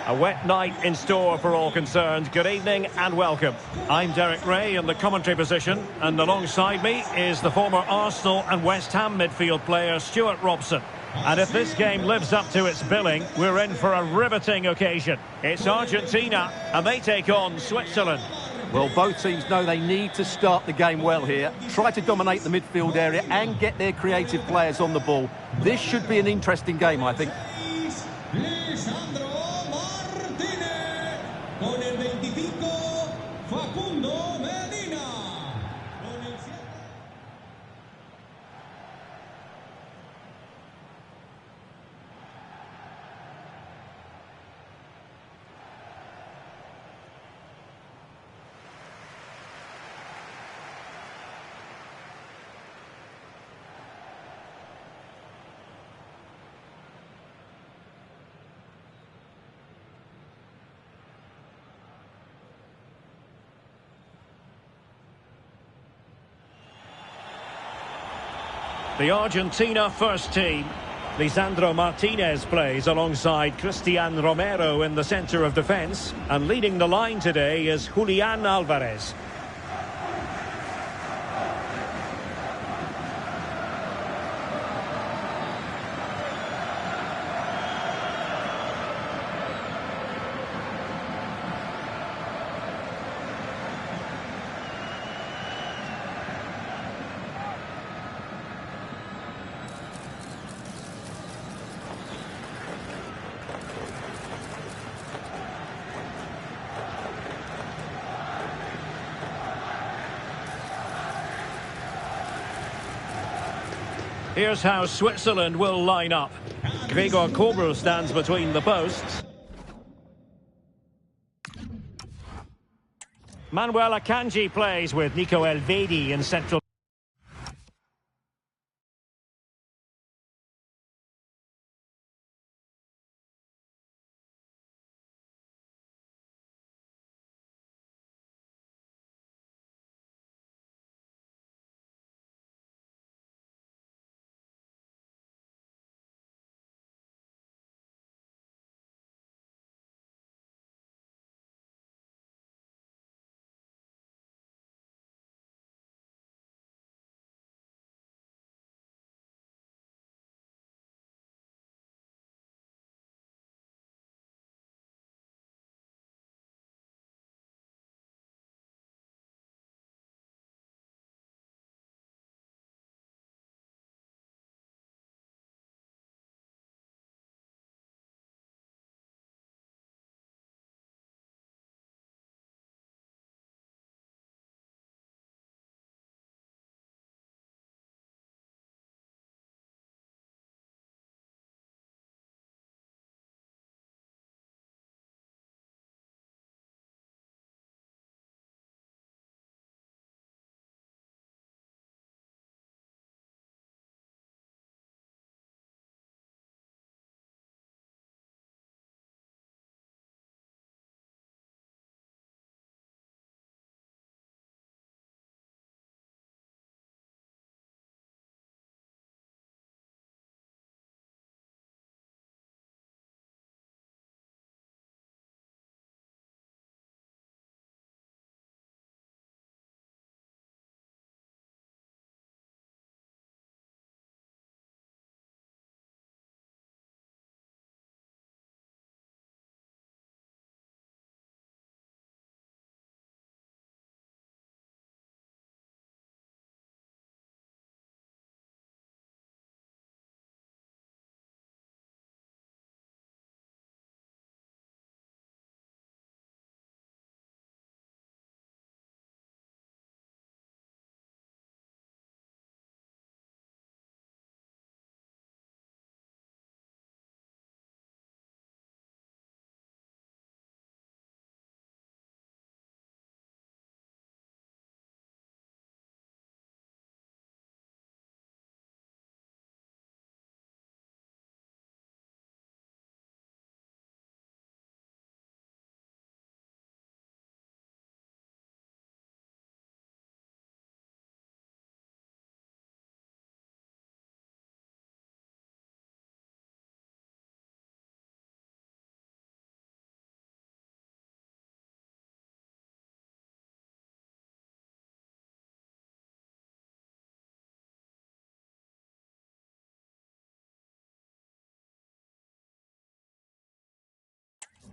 A wet night in store for all concerned. Good evening and welcome. I'm Derek Ray in the commentary position, and alongside me is the former Arsenal and West Ham midfield player Stuart Robson. And if this game lives up to its billing, we're in for a riveting occasion. It's Argentina, and they take on Switzerland. Well, both teams know they need to start the game well here. Try to dominate the midfield area and get their creative players on the ball. This should be an interesting game, I think. The Argentina first team. Lisandro Martinez plays alongside Cristian Romero in the centre of defence. And leading the line today is Julian Alvarez. Here's how Switzerland will line up. Gregor Kobel stands between the posts. Manuel Akanji plays with Nico Elvedi in central.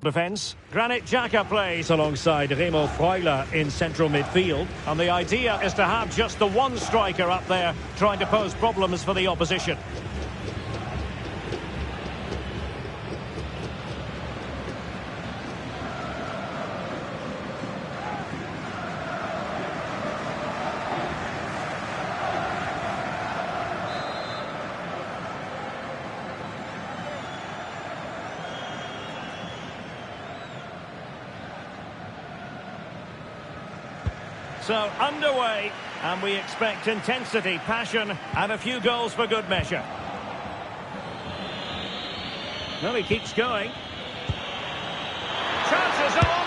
Defence. Granit Xhaka plays alongside Remo Freuler in central midfield. And the idea is to have just the one striker up there trying to pose problems for the opposition. So, underway, and we expect intensity, passion, and a few goals for good measure. Well, he keeps going. Chances on!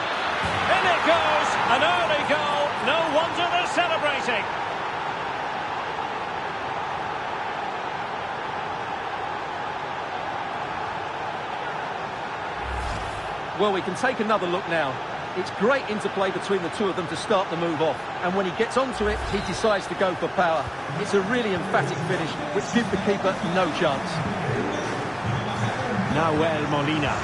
In it goes! An early goal! No wonder they're celebrating! Well, we can take another look now. It's great interplay between the two of them to start the move off. And when he gets onto it, he decides to go for power. It's a really emphatic finish, which gives the keeper no chance. Nahuel Molina.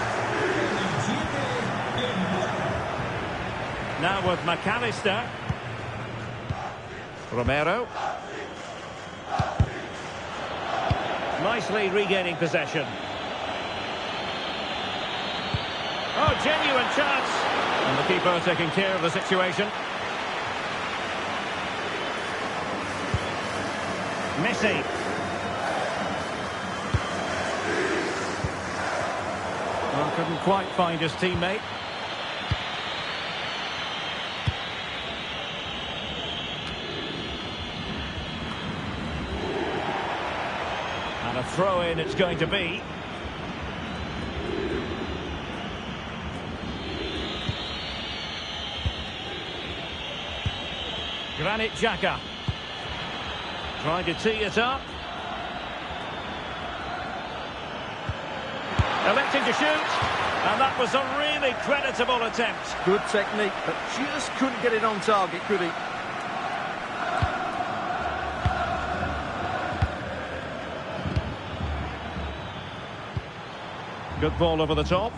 Now with McAllister. Romero. Nicely regaining possession. Oh, genuine chance. And the keeper taking care of the situation. Messi. Well, couldn't quite find his teammate. And a throw-in it's going to be. Granit Xhaka trying to tee it up. Electing to shoot, and that was a really creditable attempt. Good technique, but just couldn't get it on target, could he? Good ball over the top.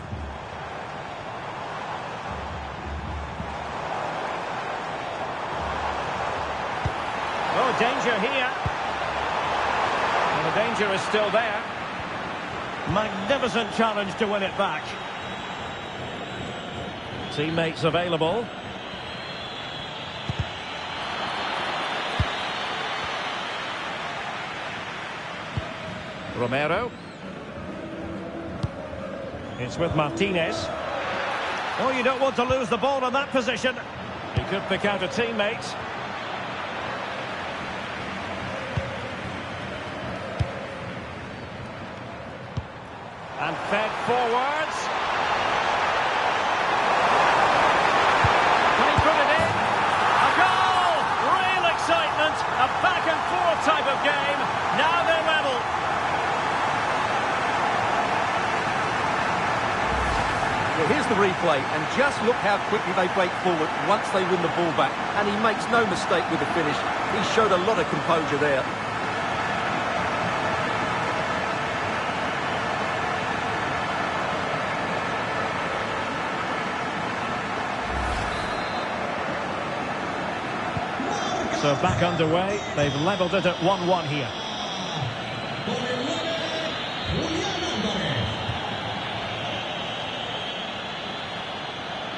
Oh, danger here. And the danger is still there. Magnificent challenge to win it back. Teammates available. Romero. It's with Martinez. Oh, you don't want to lose the ball in that position. He could pick out a teammate. And fed forwards. Can he put it in? A goal! Real excitement. A back and forth type of game. Now they're level. Well, here's the replay, and just look how quickly they break forward once they win the ball back. And he makes no mistake with the finish. He showed a lot of composure there. So back underway. They've levelled it at 1-1 here.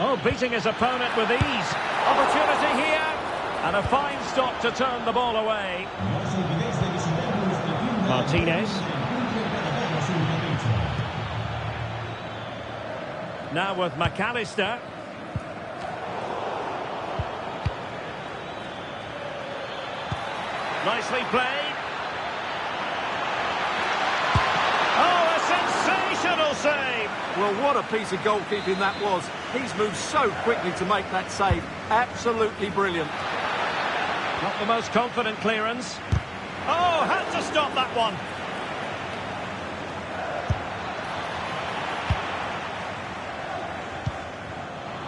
Oh, beating his opponent with ease. Opportunity here. And a fine stop to turn the ball away. Martinez. Now with McAllister. Nicely played. Oh, a sensational save. Well, what a piece of goalkeeping that was. He's moved so quickly to make that save. Absolutely brilliant. Not the most confident clearance. Oh, had to stop that one.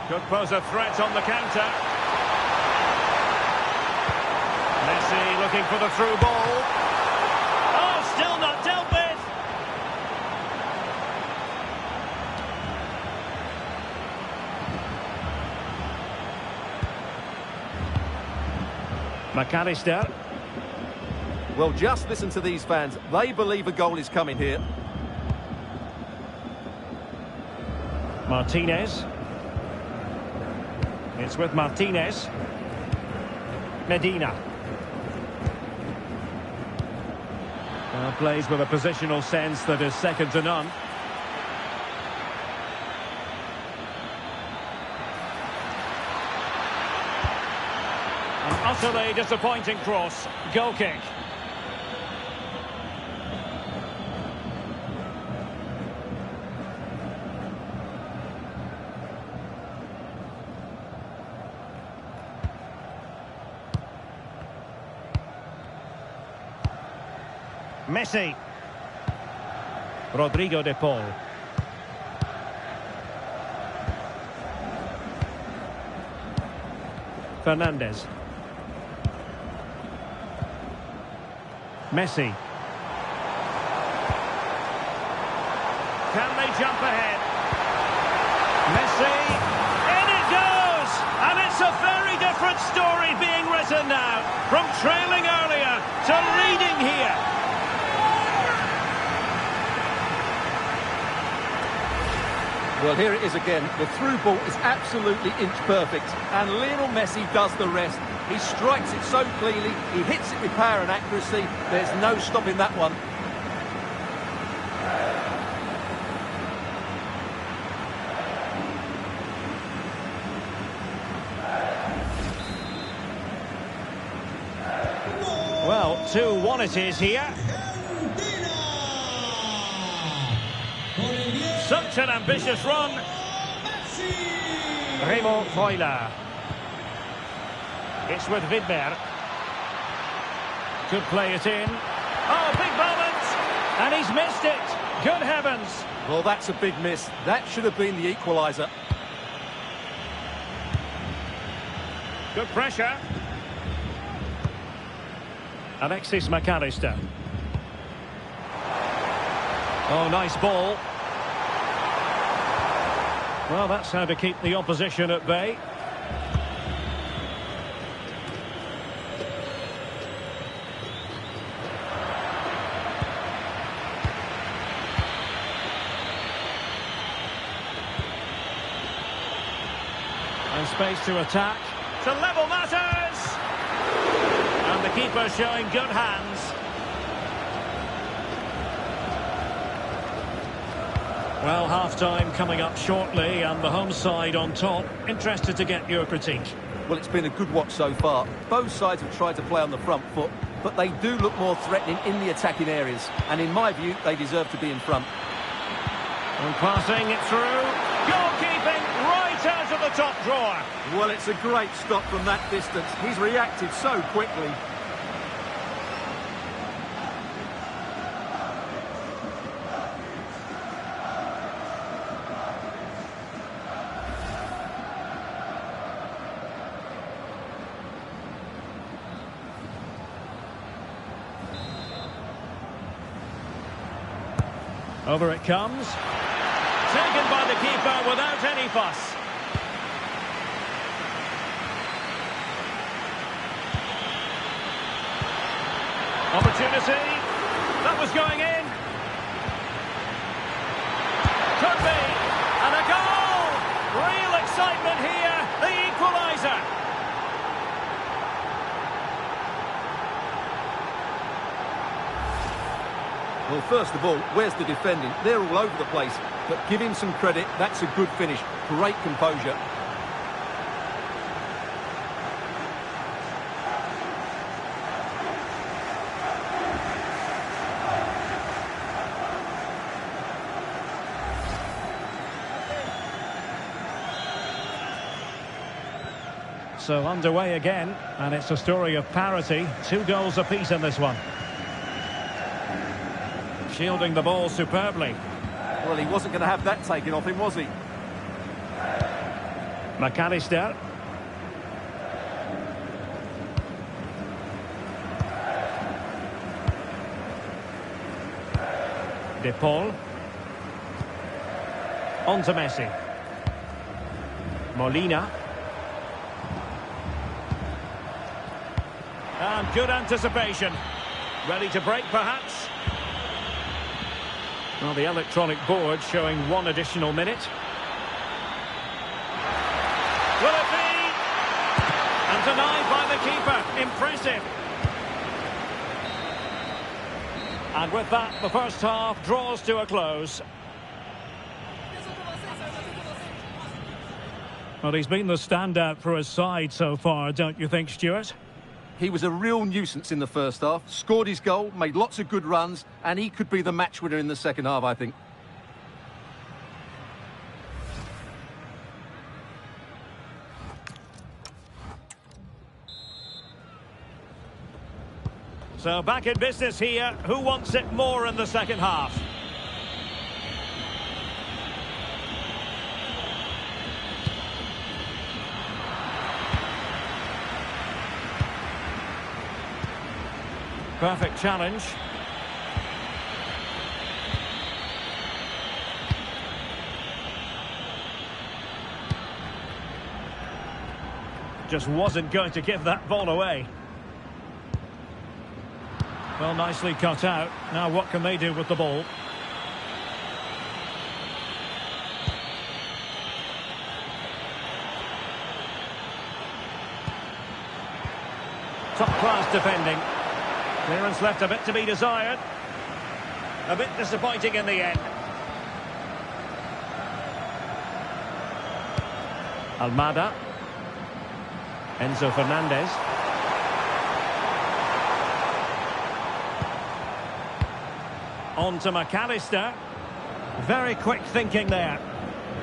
Could pose a threat on the counter. Messi looking for the through ball. Oh, still not dealt with. McAllister. Well, just listen to these fans. They believe a goal is coming here. Martinez. It's with Martinez. Medina. Well, plays with a positional sense that is second to none. An utterly disappointing cross. Goal kick. Messi. Rodrigo de Paul. Fernandez. Messi. Can they jump ahead? Messi. In it goes! And it's a very different story being written now. From trailing earlier to leading here. Well, here it is again. The through ball is absolutely inch perfect, and Lionel Messi does the rest. He strikes it so cleanly, he hits it with power and accuracy. There's no stopping that one. Well, 2-1 it is here. Such an ambitious run. Remo Freuler. It's with Widmer. Could play it in. Oh, big moment! And he's missed it. Good heavens. Well, that's a big miss. That should have been the equaliser. Good pressure. Alexis McAllister. Oh, nice ball. Well, that's how to keep the opposition at bay. And space to attack. To level matters! And the keeper showing good hands. Well, half-time coming up shortly, and the home side on top. Interested to get your critique. Well, it's been a good watch so far. Both sides have tried to play on the front foot, but they do look more threatening in the attacking areas. And in my view, they deserve to be in front. And passing it through. Goalkeeping right out of the top drawer. Well, it's a great stop from that distance. He's reacted so quickly. Over it comes. Taken by the keeper without any fuss. Opportunity. That was going in. Could be. And a goal! Real excitement here. The equaliser. Well, first of all, where's the defending? They're all over the place. But give him some credit. That's a good finish. Great composure. So underway again, and it's a story of parity. 2 goals apiece in this one. Shielding the ball superbly. Well, he wasn't going to have that taken off him, was he? McAllister. De Paul. On to Messi. Molina. And good anticipation. Ready to break, perhaps? Well, the electronic board showing 1 additional minute. Will it be? And denied by the keeper. Impressive. And with that, the first half draws to a close. Well, he's been the standout for his side so far, don't you think, Stuart? He was a real nuisance in the first half, scored his goal, made lots of good runs, and he could be the match winner in the second half, I think. So back in business here. Who wants it more in the second half? Perfect challenge. Just wasn't going to give that ball away. Well, nicely cut out. Now what can they do with the ball? Top-class defending. Clearance left a bit to be desired. A bit disappointing in the end. Almada. Enzo Fernandez. On to McAllister. Very quick thinking there.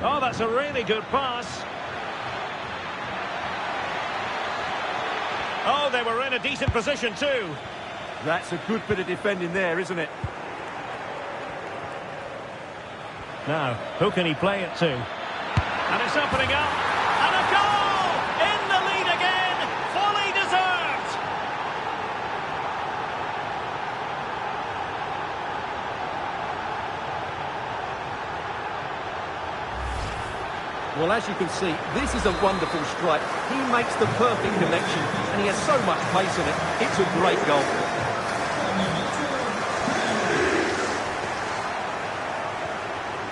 Oh, that's a really good pass. Oh, they were in a decent position too. That's a good bit of defending there, isn't it? Now, who can he play it to? And it's opening up. And a goal! In the lead again! Fully deserved! Well, as you can see, this is a wonderful strike. He makes the perfect connection, and he has so much pace in it. It's a great goal.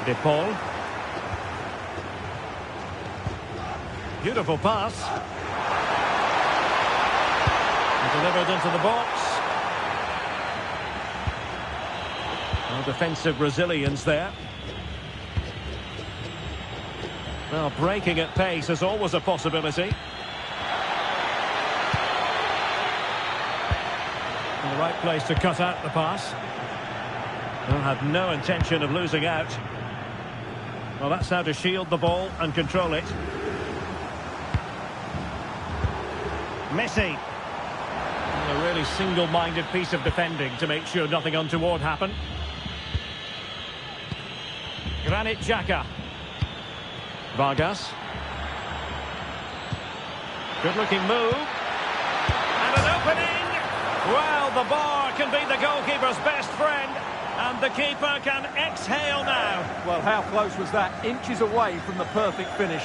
De Paul. Beautiful pass. Delivered into the box. Well, defensive resilience there. Well, breaking at pace is always a possibility. In the right place to cut out the pass. Well, had no intention of losing out. Well, that's how to shield the ball and control it. Messi. Well, a really single-minded piece of defending to make sure nothing untoward happened. Granit Xhaka. Vargas. Good-looking move. And an opening. Well, the bar can be the goalkeeper's best friend. And the keeper can exhale now. Well, how close was that? Inches away from the perfect finish.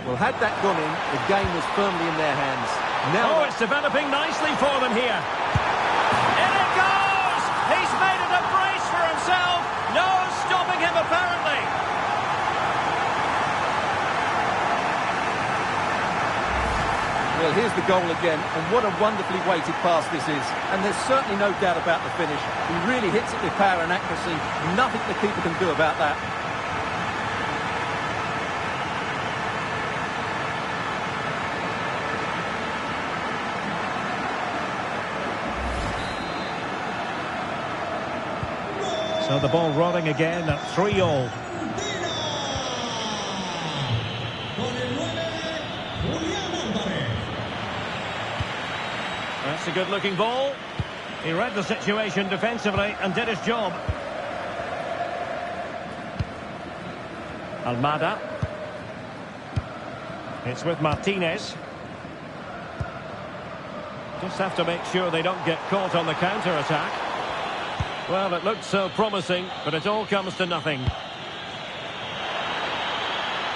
Well, had that gone in, the game was firmly in their hands. Now, it's developing nicely for them here. In it goes! He's made it a brace for himself. No stopping him, apparently. Well, here's the goal again, and what a wonderfully weighted pass this is. And there's certainly no doubt about the finish. He really hits it with power and accuracy. Nothing the keeper can do about that. So the ball rolling again at 3-all. That's a good-looking ball. He read the situation defensively and did his job. Almada. It's with Martinez. Just have to make sure they don't get caught on the counter-attack. Well, it looked so promising, but it all comes to nothing.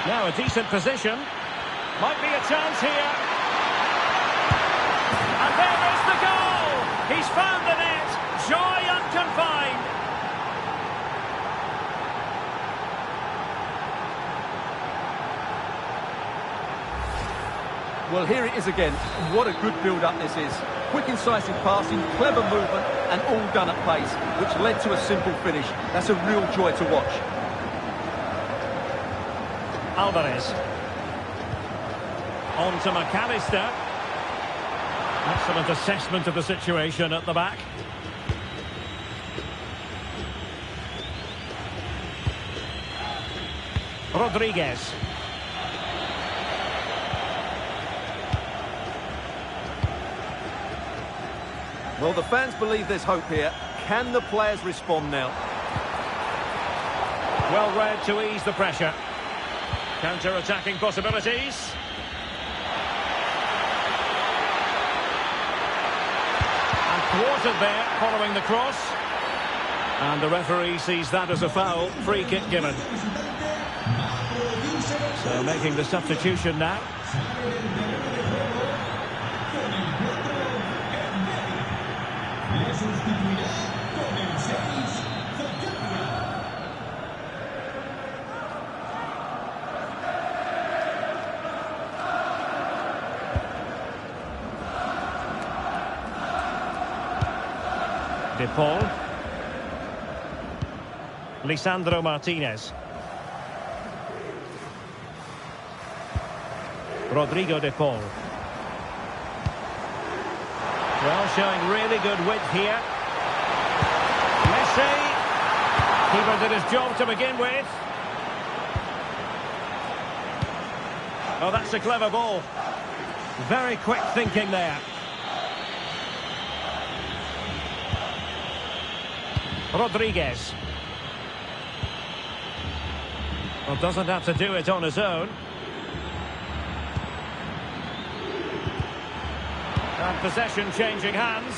Now a decent position. Might be a chance here. found the net. Joy unconfined. Well, here it is again. What a good build-up this is. Quick, incisive passing, clever movement, and all done at pace, which led to a simple finish. That's a real joy to watch. Alvarez. On to McAllister. Excellent assessment of the situation at the back. Rodriguez. Well, the fans believe there's hope here. Can the players respond now? Well read to ease the pressure. Counter-attacking possibilities. And thwarted there, following the cross. And the referee sees that as a foul. Free kick given. So making the substitution now. De Paul. Lisandro Martinez. Rodrigo De Paul. Well, showing really good width here. Messi. Keeper did his job to begin with. Oh, that's a clever ball. Very quick thinking there. Rodriguez. Well, doesn't have to do it on his own. And possession changing hands.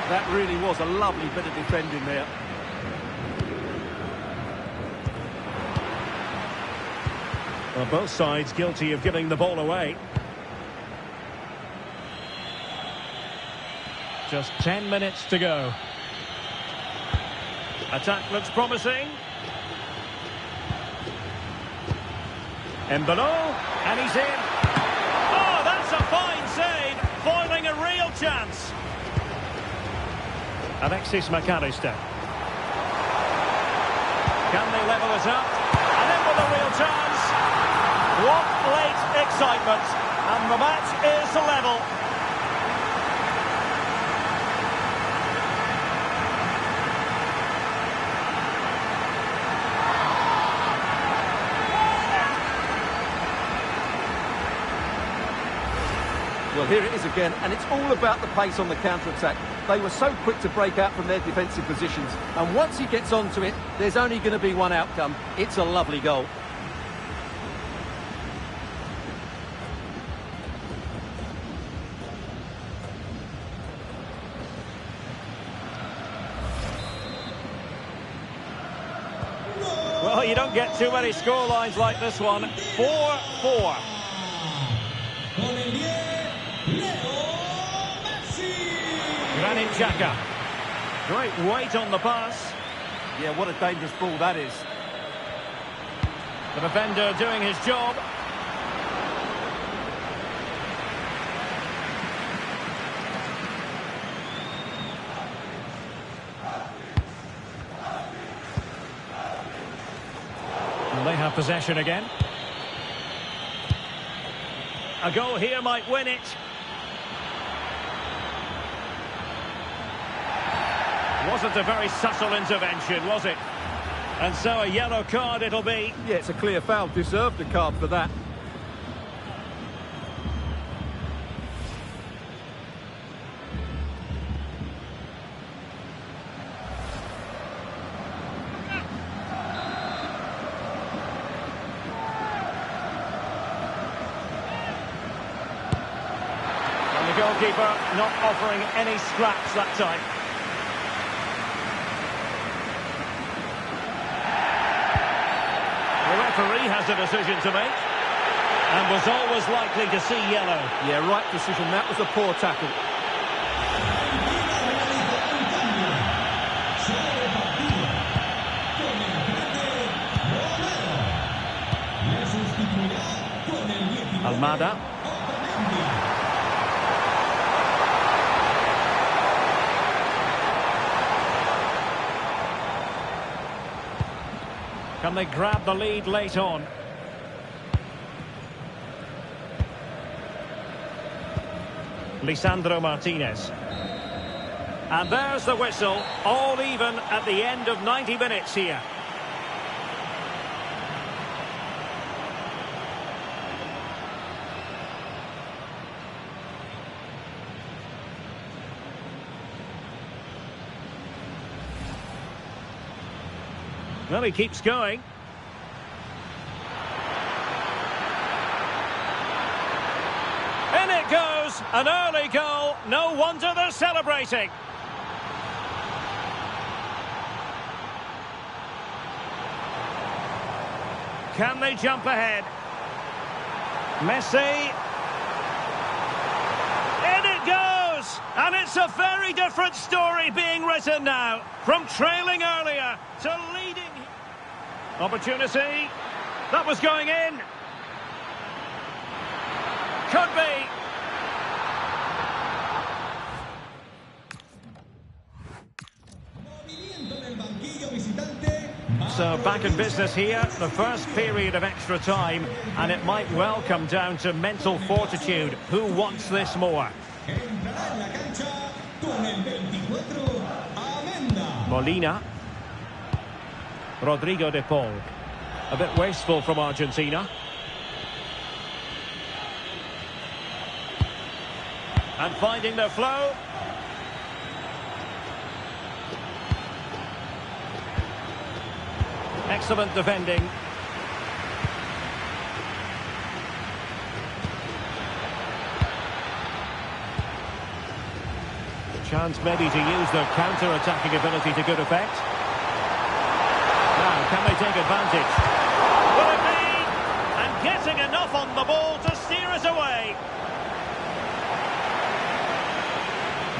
That really was a lovely bit of defending there. Well, both sides guilty of giving the ball away. Just 10 minutes to go. Attack looks promising. Embolo, and he's in. Oh, that's a fine save, foiling a real chance. Alexis McAllister. Can they level it up? And in with a real chance. What late excitement. And the match is level. Well, here it is again, and it's all about the pace on the counter-attack. They were so quick to break out from their defensive positions, and once he gets onto it, there's only going to be one outcome. It's a lovely goal. Well, you don't get too many scorelines like this one. 4-4. Granit Xhaka. Great weight on the pass. Yeah, what a dangerous ball that is. The defender doing his job. And they have possession again. A goal here might win it. Wasn't a very subtle intervention, was it? And so a yellow card it'll be. Yeah, it's a clear foul. Deserved a card for that. And the goalkeeper not offering any scraps that time. The referee has a decision to make and was always likely to see yellow. Yeah, right decision. That was a poor tackle. Almada. Can they grab the lead late on? Lisandro Martinez. And there's the whistle, all even at the end of 90 minutes here. Well, he keeps going. In it goes, an early goal. No wonder they're celebrating. Can they jump ahead? Messi. In it goes! And it's a very different story being written now. From trailing earlier to leading. Opportunity. That was going in. Could be. So back in business here, the first period of extra time, and it might well come down to mental fortitude. Who wants this more? Molina. Rodrigo de Paul. A bit wasteful from Argentina. And finding the flow. Excellent defending. Chance maybe to use their counter-attacking ability to good effect. Now, can they take advantage? Will it be? And getting enough on the ball to steer it away.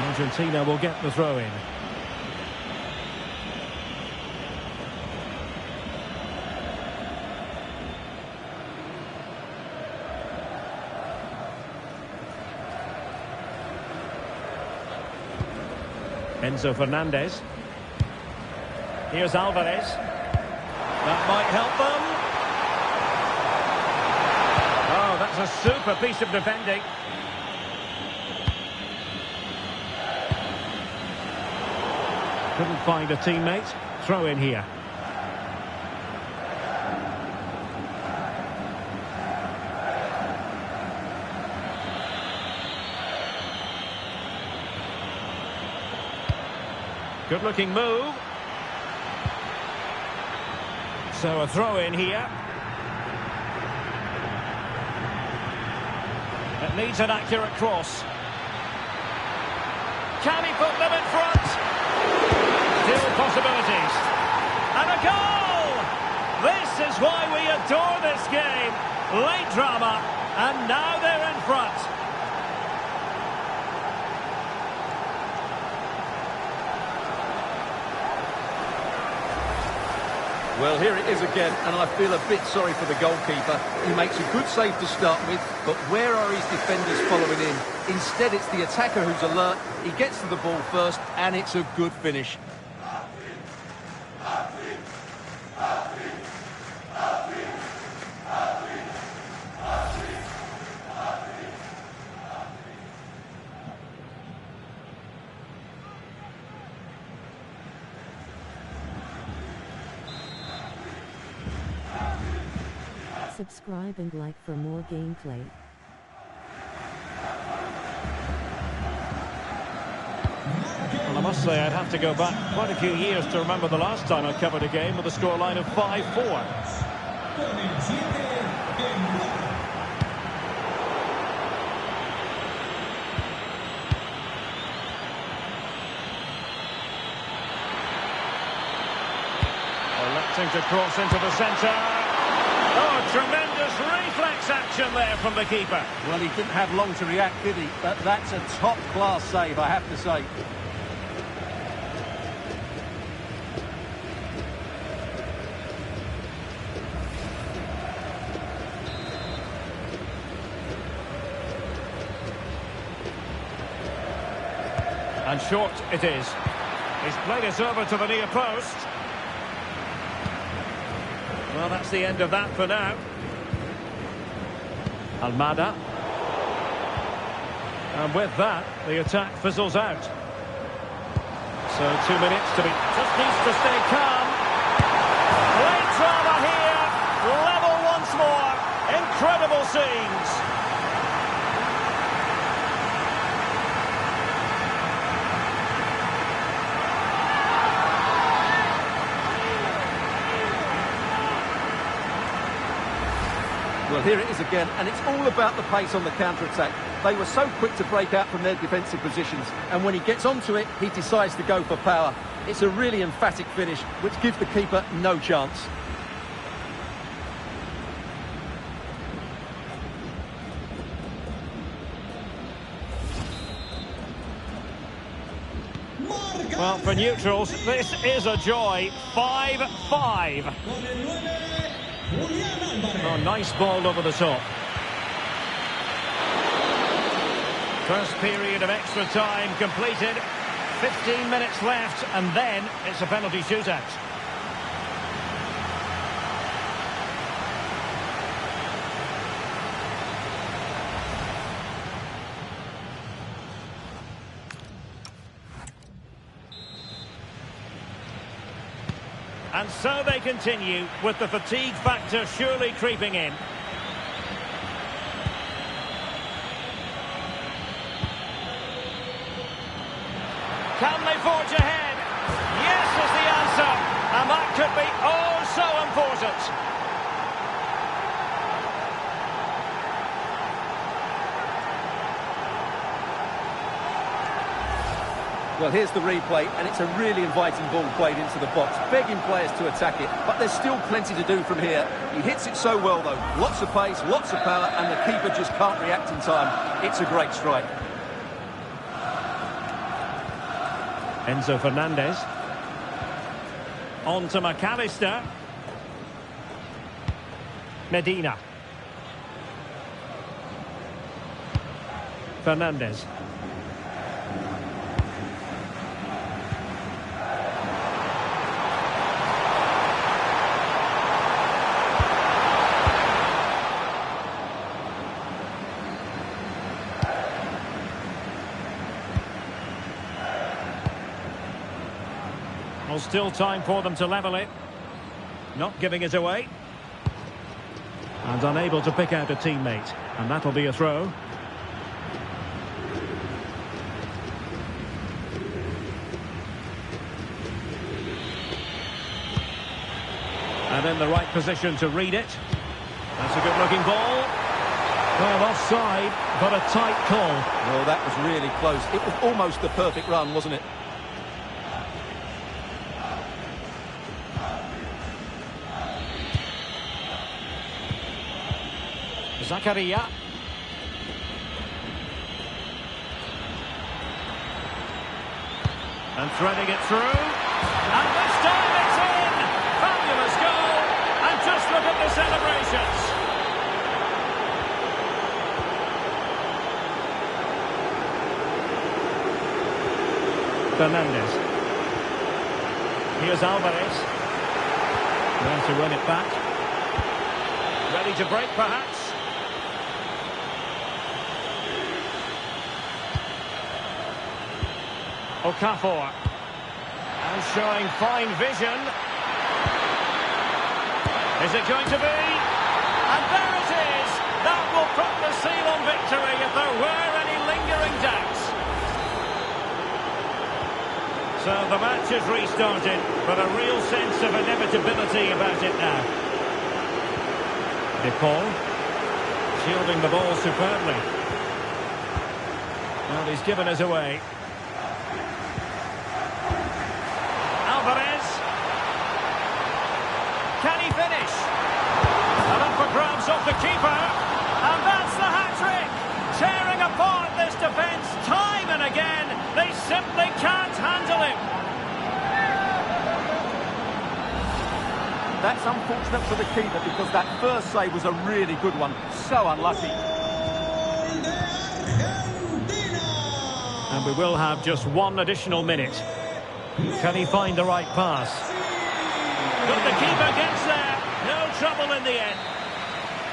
Argentina will get the throw-in. Enzo Fernandez. Here's Alvarez. That might help them. Oh, that's a super piece of defending. Couldn't find a teammate. Throw in here. Good looking move. So a throw in here. It needs an accurate cross. Can he put them in front? Still possibilities. And a goal! This is why we adore this game. Late drama, and now they're in front. Well, here it is again, and I feel a bit sorry for the goalkeeper. He makes a good save to start with, but where are his defenders following in? Instead, it's the attacker who's alert. He gets to the ball first, and it's a good finish. Subscribe and like for more gameplay. Well, I must say I'd have to go back quite a few years to remember the last time I covered a game with a scoreline of 5-4. Electing to cross into the centre. Oh, tremendous reflex action there from the keeper. Well, he didn't have long to react, did he? But that's a top-class save, I have to say. And short it is. He's played it over to the near post. Well, that's the end of that for now. Almada. And with that, the attack fizzles out. So 2 minutes to be... Just needs to stay calm. Great drama here. Level once more. Incredible scenes. Well, here it is again, and it's all about the pace on the counter-attack. They were so quick to break out from their defensive positions, and when he gets onto it, he decides to go for power. It's a really emphatic finish, which gives the keeper no chance. Well, for neutrals, this is a joy. 5-5. Oh, nice ball over the top. First period of extra time completed. 15 minutes left, and then it's a penalty shootout. And so they continue, with the fatigue factor surely creeping in. Can they forge ahead? Yes is the answer. And that could be oh so important. Well, here's the replay, and it's a really inviting ball played into the box, begging players to attack it, but there's still plenty to do from here. He hits it so well, though. Lots of pace, lots of power, and the keeper just can't react in time. It's a great strike. Enzo Fernandez. On to McAllister. Medina. Fernandez. Well, still time for them to level it. Not giving it away. And unable to pick out a teammate. And that'll be a throw. And in the right position to read it. That's a good-looking ball. Well, offside, but a tight call. Well, that was really close. It was almost the perfect run, wasn't it? Zakaria. And threading it through. And this time it's in! Fabulous goal! And just look at the celebrations! Fernandez. Here's Alvarez. Trying to run it back. Ready to break, perhaps. Okafor. And showing fine vision. Is it going to be? And there it is! That will put the seal on victory if there were any lingering doubts. So the match has restarted, but a real sense of inevitability about it now. DePaul shielding the ball superbly. Well, he's given us away. Alvarez. Can he finish? And up for grabs off the keeper. And that's the hat-trick. Tearing apart this defence time and again. They simply can't handle him. That's unfortunate for the keeper because that first save was a really good one. So unlucky. And we will have just one additional minute. Can he find the right pass? But the keeper gets there. No trouble in the end.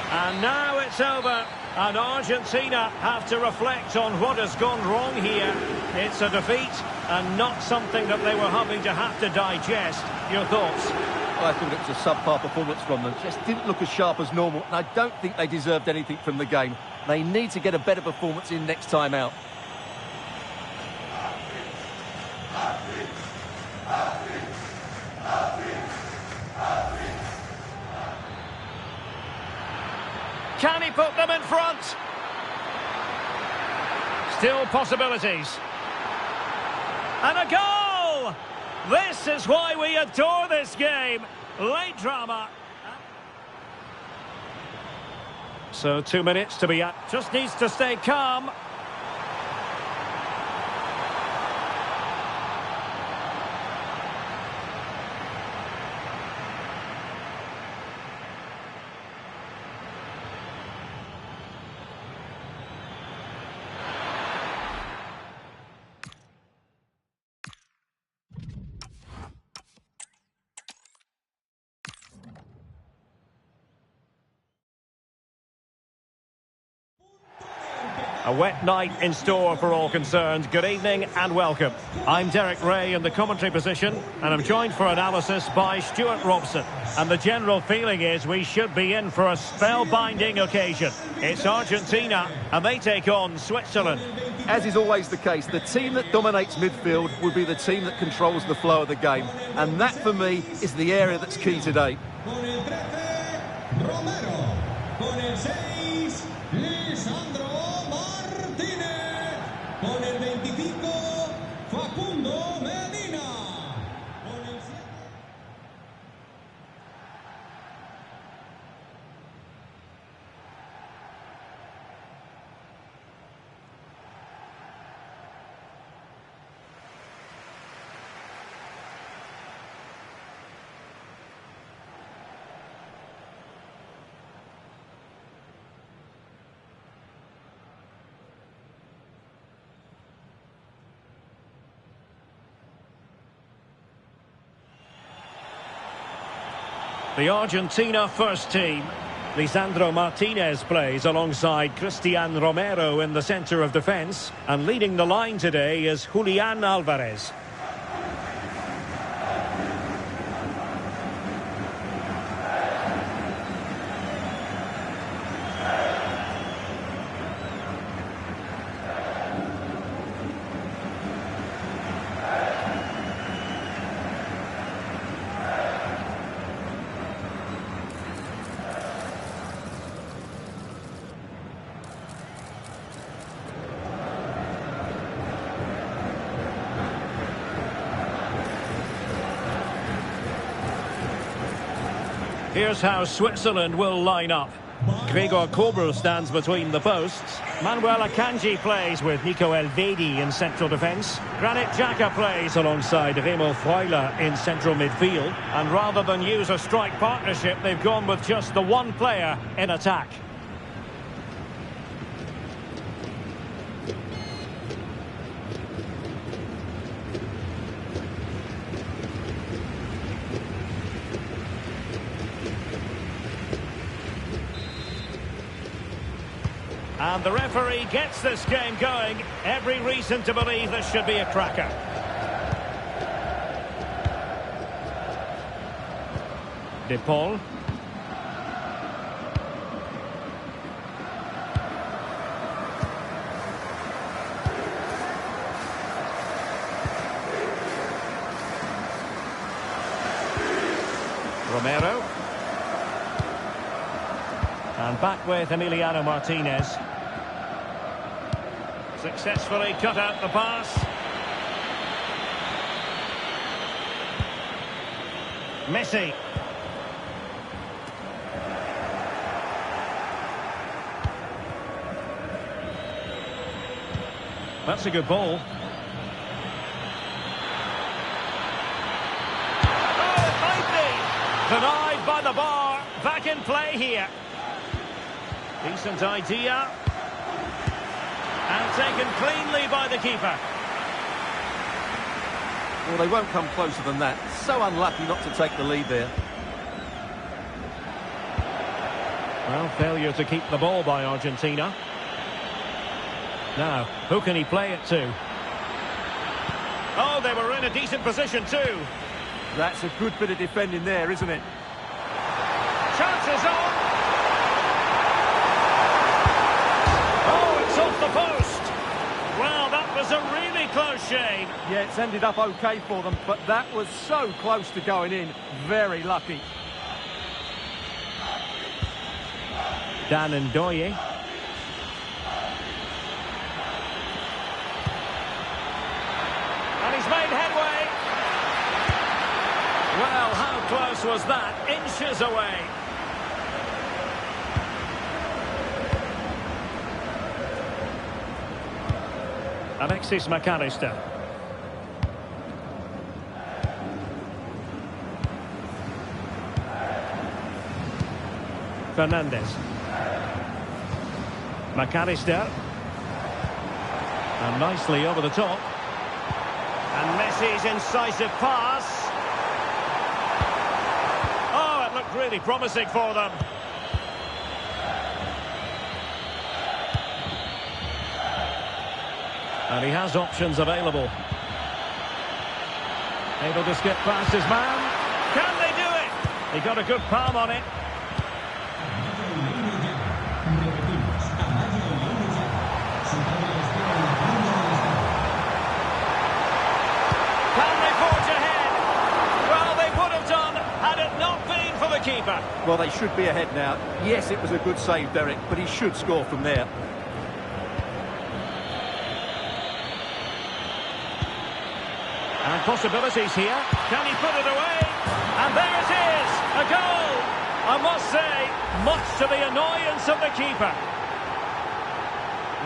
And now it's over. And Argentina have to reflect on what has gone wrong here. It's a defeat and not something that they were having to have to digest. Your thoughts? I thought it was a subpar performance from them. Just didn't look as sharp as normal, and I don't think they deserved anything from the game. They need to get a better performance in next time out. Can he put them in front? Still possibilities. And a goal! This is why we adore this game. Late drama. So 2 minutes to be at. Just needs to stay calm. A wet night in store for all concerned. Good evening and welcome. I'm Derek Ray in the commentary position, and I'm joined for analysis by Stuart Robson. And the general feeling is we should be in for a spellbinding occasion. It's Argentina, and they take on Switzerland. As is always the case, the team that dominates midfield will be the team that controls the flow of the game. And that, for me, is the area that's key today. The Argentina first team. Lisandro Martinez plays alongside Cristian Romero in the centre of defence. And leading the line today is Julian Alvarez. Here's how Switzerland will line up. Gregor Kobel stands between the posts. Manuel Akanji plays with Nico Elvedi in central defence. Granit Xhaka plays alongside Remo Freuler in central midfield. And rather than use a strike partnership, they've gone with just the one player in attack. And the referee gets this game going. Every reason to believe this should be a cracker. De Paul. Romero. And back with Emiliano Martinez. Successfully cut out the pass. Messi. That's a good ball. Oh, it might be! Denied by the bar. Back in play here. Decent idea. And taken cleanly by the the keeper. Well, they won't come closer than that. So unlucky not to take the lead there. Well, failure to keep the ball by Argentina. Now, who can he play it to? Oh, they were in a decent position too. That's a good bit of defending there, isn't it? Chances on! Oh, it's off the post! Well, that was a really close shave. Yeah, it's ended up okay for them, but that was so close to going in. Very lucky. Dan Ndoye. And he's made headway. Well, how close was that? Inches away. Alexis McAllister. Fernandez. McAllister. And nicely over the top. And Messi's incisive pass. Oh, it looked really promising for them. And he has options available. Able to skip past his man. Can they do it? He got a good palm on it. Can they forge ahead? Well, they would have done had it not been for the keeper. Well, they should be ahead now. Yes, it was a good save, Derek, but he should score from there. And possibilities here. Can he put it away? And there it is! A goal! I must say, much to the annoyance of the keeper.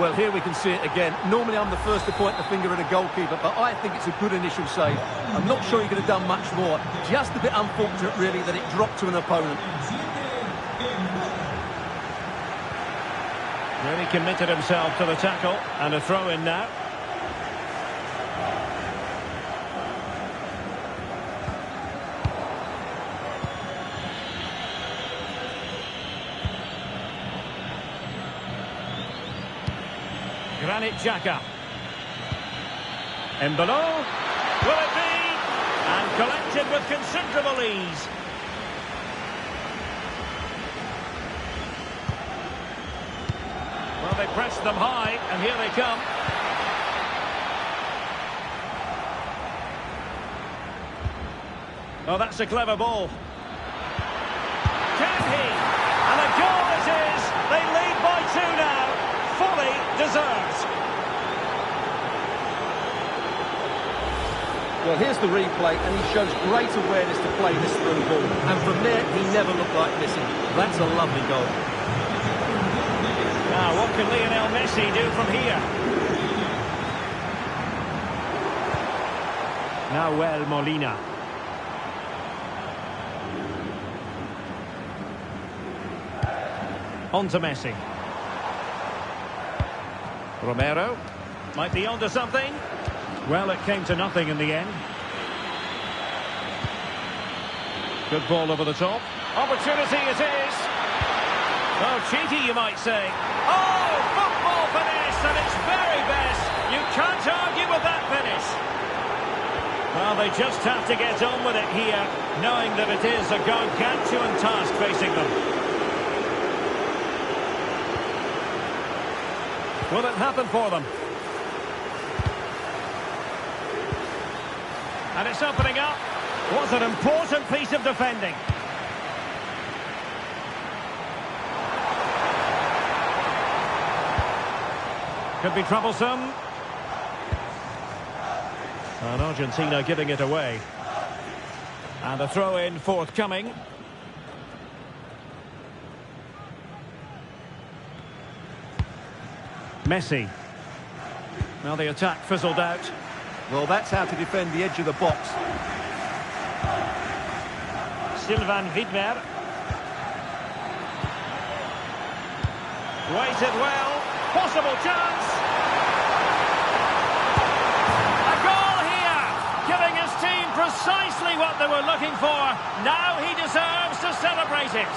Well, here we can see it again. Normally I'm the first to point the finger at a goalkeeper, but I think it's a good initial save. I'm not sure he could have done much more. Just a bit unfortunate, really, that it dropped to an opponent. Really committed himself to the tackle. And a throw-in now. Granit Xhaka. Embolo. Will it be? And collected with considerable ease. Well, they pressed them high, and here they come. Oh, that's a clever ball. Can he? And a goal it is. They lead by 2 now. Fully deserved. Well, here's the replay, and he shows great awareness to play this through ball. And from there, he never looked like missing. That's a lovely goal. Now, what can Lionel Messi do from here? Nahuel Molina. On to Messi. Romero might be onto something. Well, it came to nothing in the end. Good ball over the top. Opportunity it is. Oh, cheeky, you might say. Oh, football finish at its very best. You can't argue with that finish. Well, they just have to get on with it here, knowing that it is a gargantuan task facing them. Will it happen for them? And it's opening up. Was an important piece of defending. Could be troublesome. And Argentina giving it away. And a throw-in forthcoming. Messi. Well, the attack fizzled out. Well, that's how to defend the edge of the box. Sylvain Widmer. Waited well. Possible chance. they were looking for. Now he deserves to celebrate it.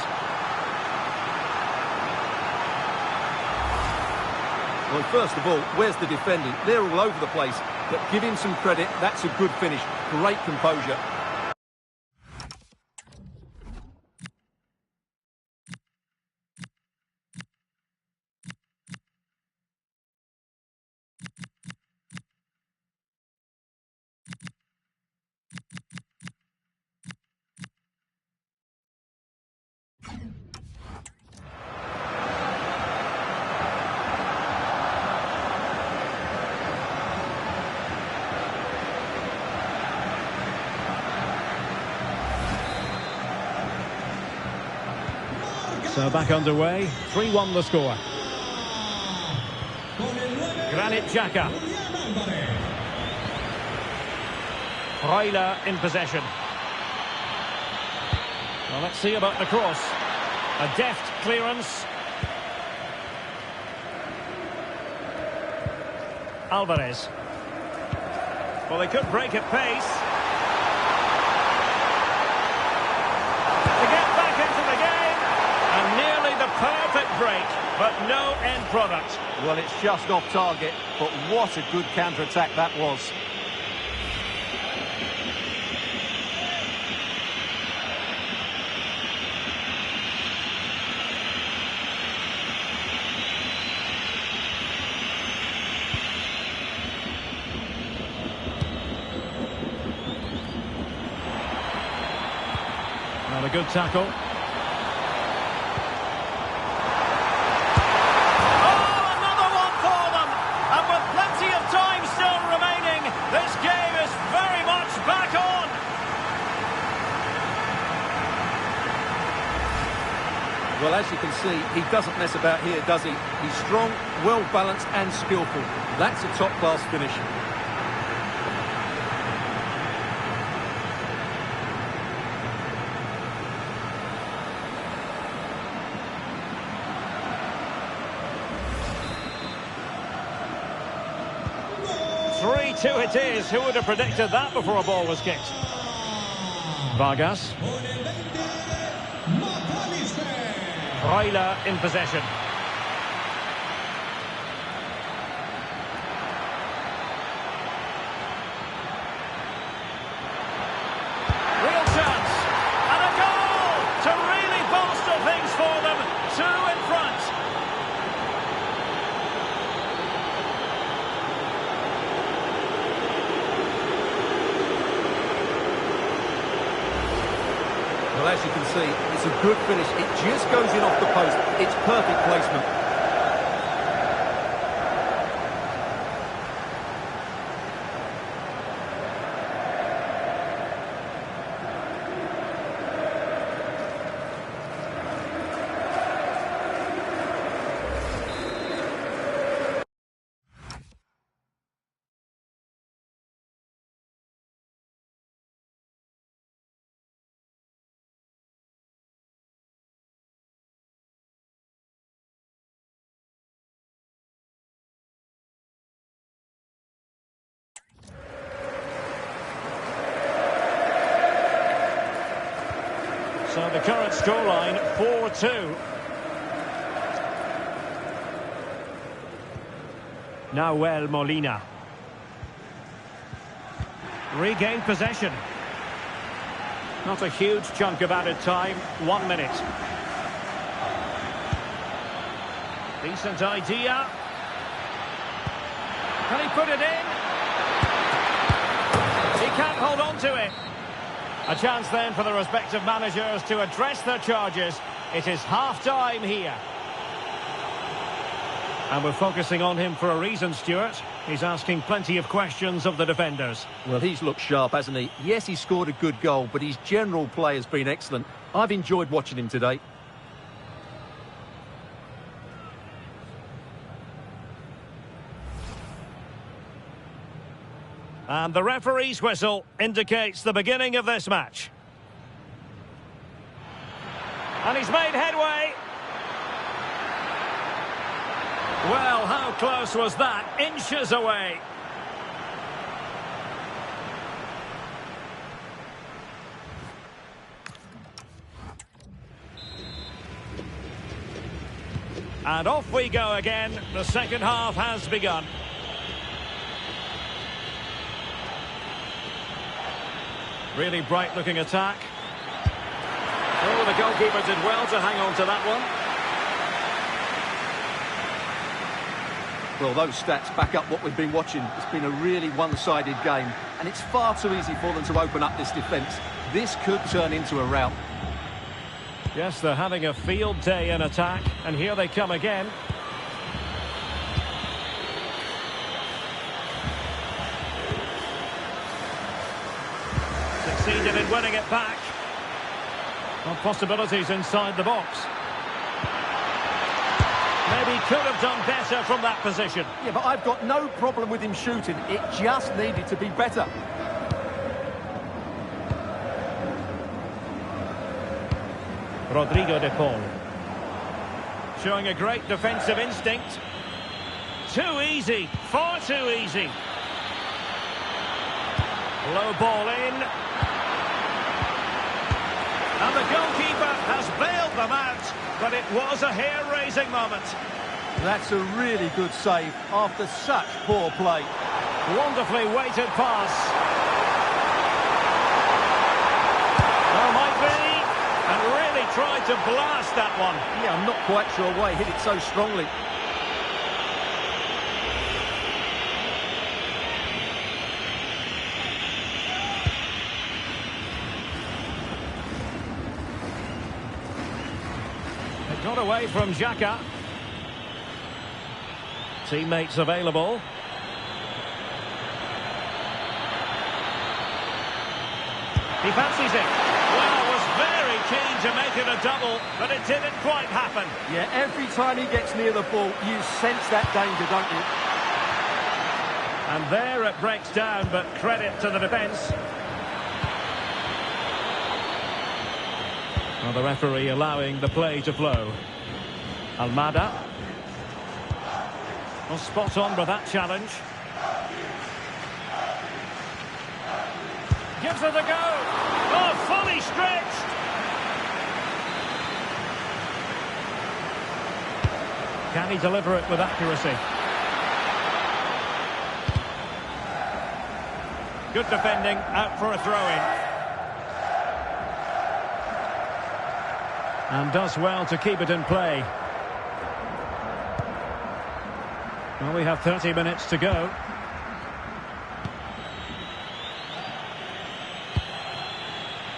Well, first of all, where's the defending? They're all over the place. But give him some credit. That's a good finish. Great composure. So back underway, 3-1 the score. Granit Xhaka. Freuler in possession. Well, let's see about the cross. A deft clearance. Alvarez. Well, they could break at pace. To get back into the game. And nearly the perfect break, but no end product. Well, it's just off target, but what a good counter-attack that was. Not a good tackle. Well, as you can see, he doesn't mess about here, does he? He's strong, well-balanced and skillful. That's a top-class finish. It is. Who would have predicted that before a ball was kicked? Vargas. Freuler in possession. Real chance. And a goal to really bolster things for them. 2 in front. Well, as you can see, it's a good finish. It just goes in off the post. It's perfect placement. So the current scoreline, 4-2. Nahuel Molina. Regained possession. Not a huge chunk of added time, 1 minute. Decent idea. Can he put it in? He can't hold on to it. A chance then for the respective managers to address their charges. It is half-time here. And we're focusing on him for a reason, Stuart. He's asking plenty of questions of the defenders. Well, he's looked sharp, hasn't he? Yes, he scored a good goal, but his general play has been excellent. I've enjoyed watching him today. And the referee's whistle indicates the beginning of this match. And he's made headway. Well, how close was that? Inches away. And off we go again. The second half has begun. Really bright-looking attack. Oh, the goalkeeper did well to hang on to that one. Well, those stats back up what we've been watching. It's been a really one-sided game, and it's far too easy for them to open up this defence. This could turn into a rout. Yes, they're having a field day in attack, and here they come again. Succeeded in winning it back. Well, possibilities inside the box. Maybe could have done better from that position. Yeah, but I've got no problem with him shooting. It just needed to be better. Rodrigo de Paul. Showing a great defensive instinct. Too easy. Far too easy. Low ball in. And the goalkeeper has bailed them out, but it was a hair-raising moment. That's a really good save after such poor play. Wonderfully weighted pass. Well, might be. And really tried to blast that one. Yeah, I'm not quite sure why he hit it so strongly. It got away from Xhaka. Teammates available. He fancies it. Well, was very keen to make it a double, but it didn't quite happen. Yeah, every time he gets near the ball, you sense that danger, don't you? And there it breaks down, but credit to the defence. Well, the referee allowing the play to flow. Almada. Well, spot on with that challenge. Gives it a go. Oh, fully stretched. Can he deliver it with accuracy? Good defending, out for a throw-in. And does well to keep it in play. Well, we have 30 minutes to go.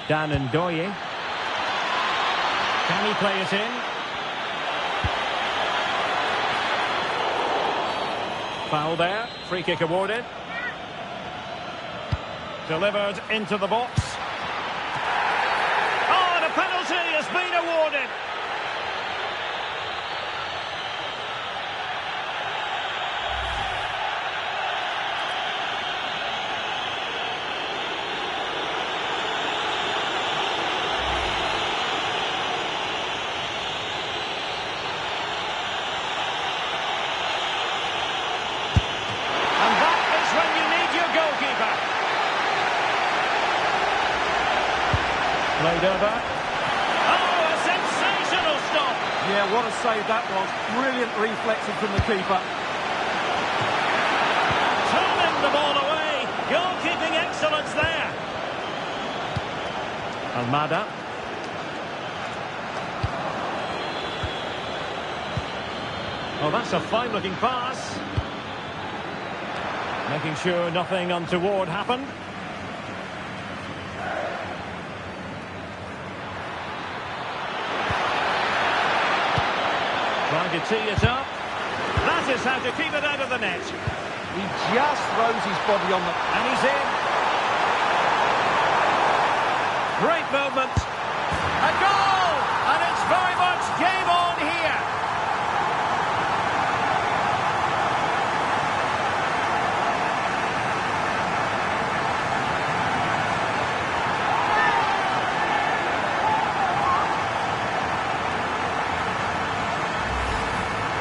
Dan Ndoye. Can he play it in? Foul there. Free kick awarded. Delivered into the box. Oh, and a penalty has been awarded. Played over. Oh, a sensational stop! Yeah, what a save that was. Brilliant reflexing from the keeper. Turning the ball away. Goalkeeping excellence there. Almada. Oh, that's a fine-looking pass. Making sure nothing untoward happened. Trying to tee it up. That is how to keep it out of the net. He just throws his body on the... And he's in. Great movement. A goal! And it's very much game on here.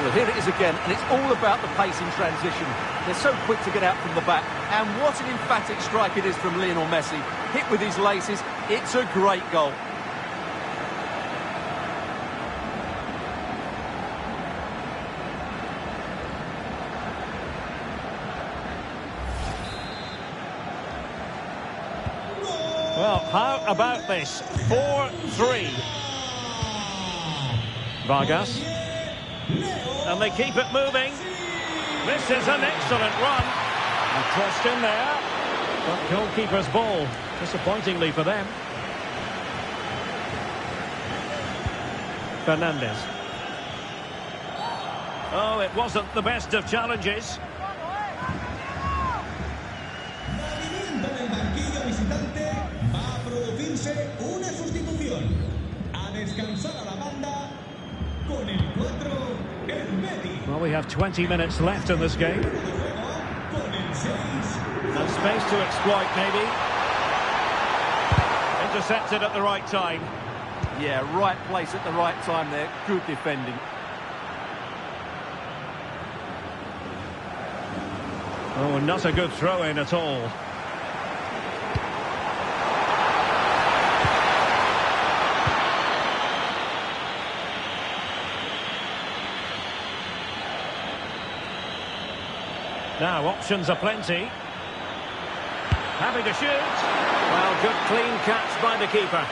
Well, here it is again, and it's all about the pace in transition. They're so quick to get out from the back, and what an emphatic strike it is from Lionel Messi. Hit with his laces, it's a great goal. Well, how about this? 4-3. Vargas. And they keep it moving. This is an excellent run. And crossed in there. But goalkeeper's ball, disappointingly for them. Fernandez. Oh, it wasn't the best of challenges. Well, we have 20 minutes left in this game. And space to exploit, maybe. Intercepted at the right time. Yeah, right place at the right time there. Good defending. Oh, not a good throw-in at all. Now, options are plenty. Happy to shoot. Well, good clean catch by the keeper.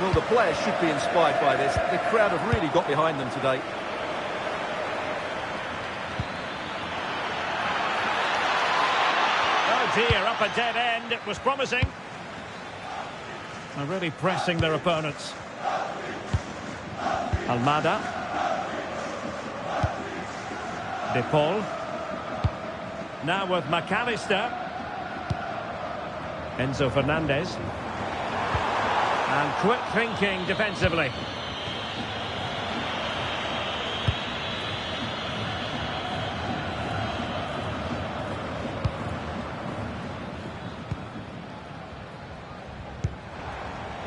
Well, the players should be inspired by this. The crowd have really got behind them today. Oh dear, up a dead end. It was promising. They're really pressing their opponents. Almada. De Paul. Now with McAllister. Enzo Fernandez. And quick thinking defensively.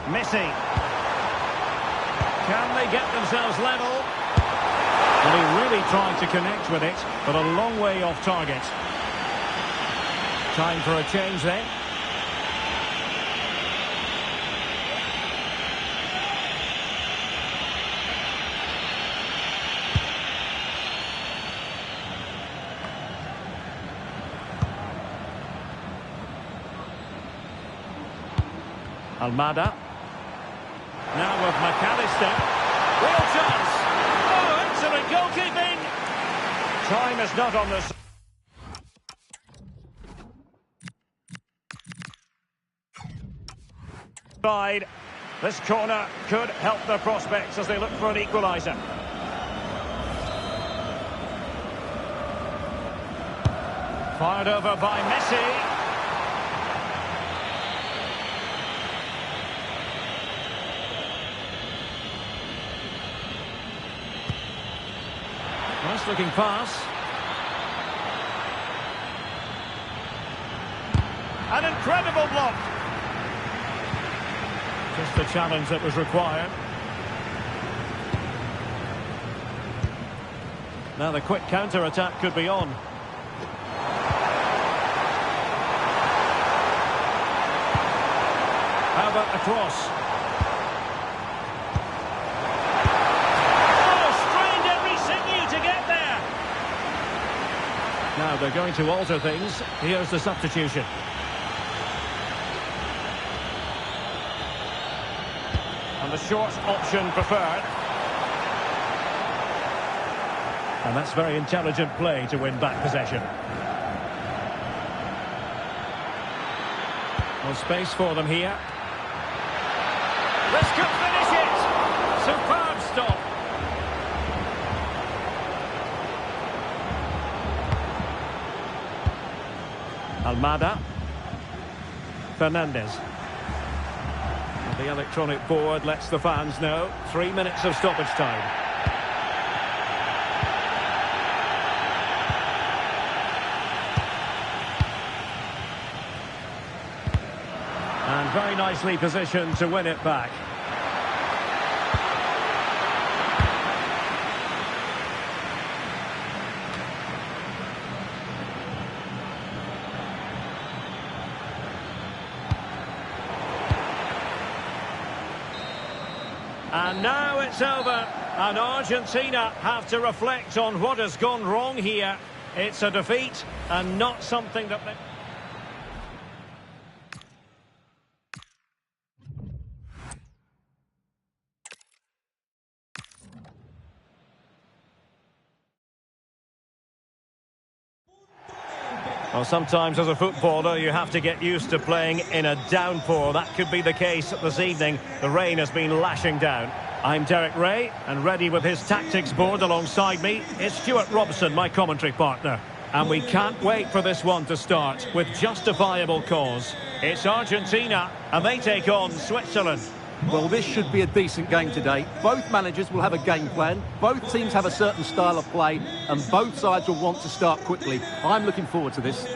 Messi. Can they get themselves level? Well, he really tried to connect with it, but a long way off target. Time for a change then. Almada. Now with McAllister. Real chance. Oh, excellent goalkeeping. Time is not on this. Side. This corner could help their prospects as they look for an equaliser. Fired over by Messi. Nice looking pass. An incredible block. Just the challenge that was required. Now the quick counter-attack could be on. How about the cross? Now they're going to alter things. Here's the substitution. And the short option preferred. And that's very intelligent play to win back possession. Well, space for them here. This could finish it! Superb stop. Almada. Fernandez. And the electronic board lets the fans know. 3 minutes of stoppage time. And very nicely positioned to win it back. And now it's over, and Argentina have to reflect on what has gone wrong here. It's a defeat and not something that... Well, sometimes as a footballer you have to get used to playing in a downpour. That could be the case this evening. The rain has been lashing down. I'm Derek Ray, and ready with his tactics board alongside me is Stuart Robson, my commentary partner. And we can't wait for this one to start with justifiable cause. It's Argentina, and they take on Switzerland. Well, this should be a decent game today. Both managers will have a game plan. Both teams have a certain style of play, and both sides will want to start quickly. I'm looking forward to this.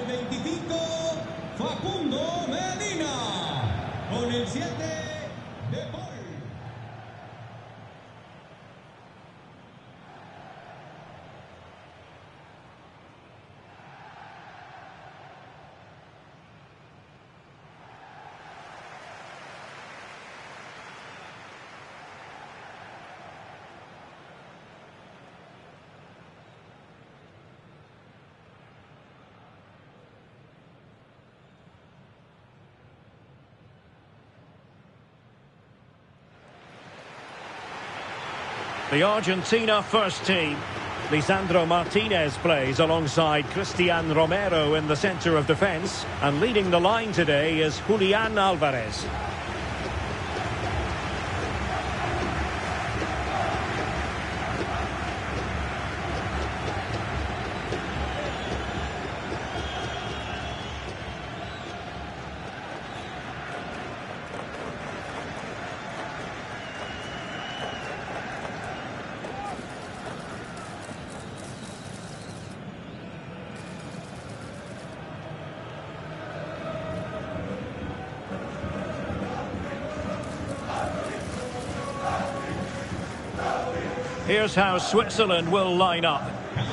The Argentina first team. Lisandro Martinez plays alongside Cristian Romero in the centre of defence. And leading the line today is Julian Alvarez. Here's how Switzerland will line up.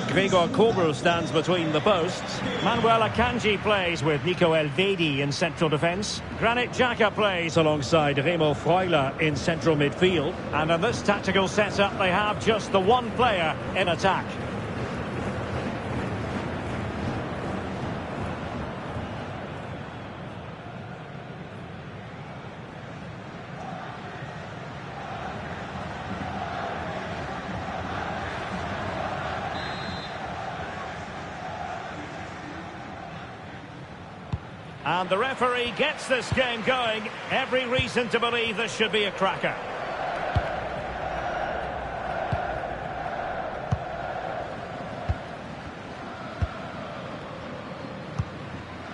Gregor Kobel stands between the posts. Manuel Akanji plays with Nico Elvedi in central defence. Granit Xhaka plays alongside Remo Freuler in central midfield. And in this tactical setup, they have just the one player in attack. And the referee gets this game going. Every reason to believe this should be a cracker.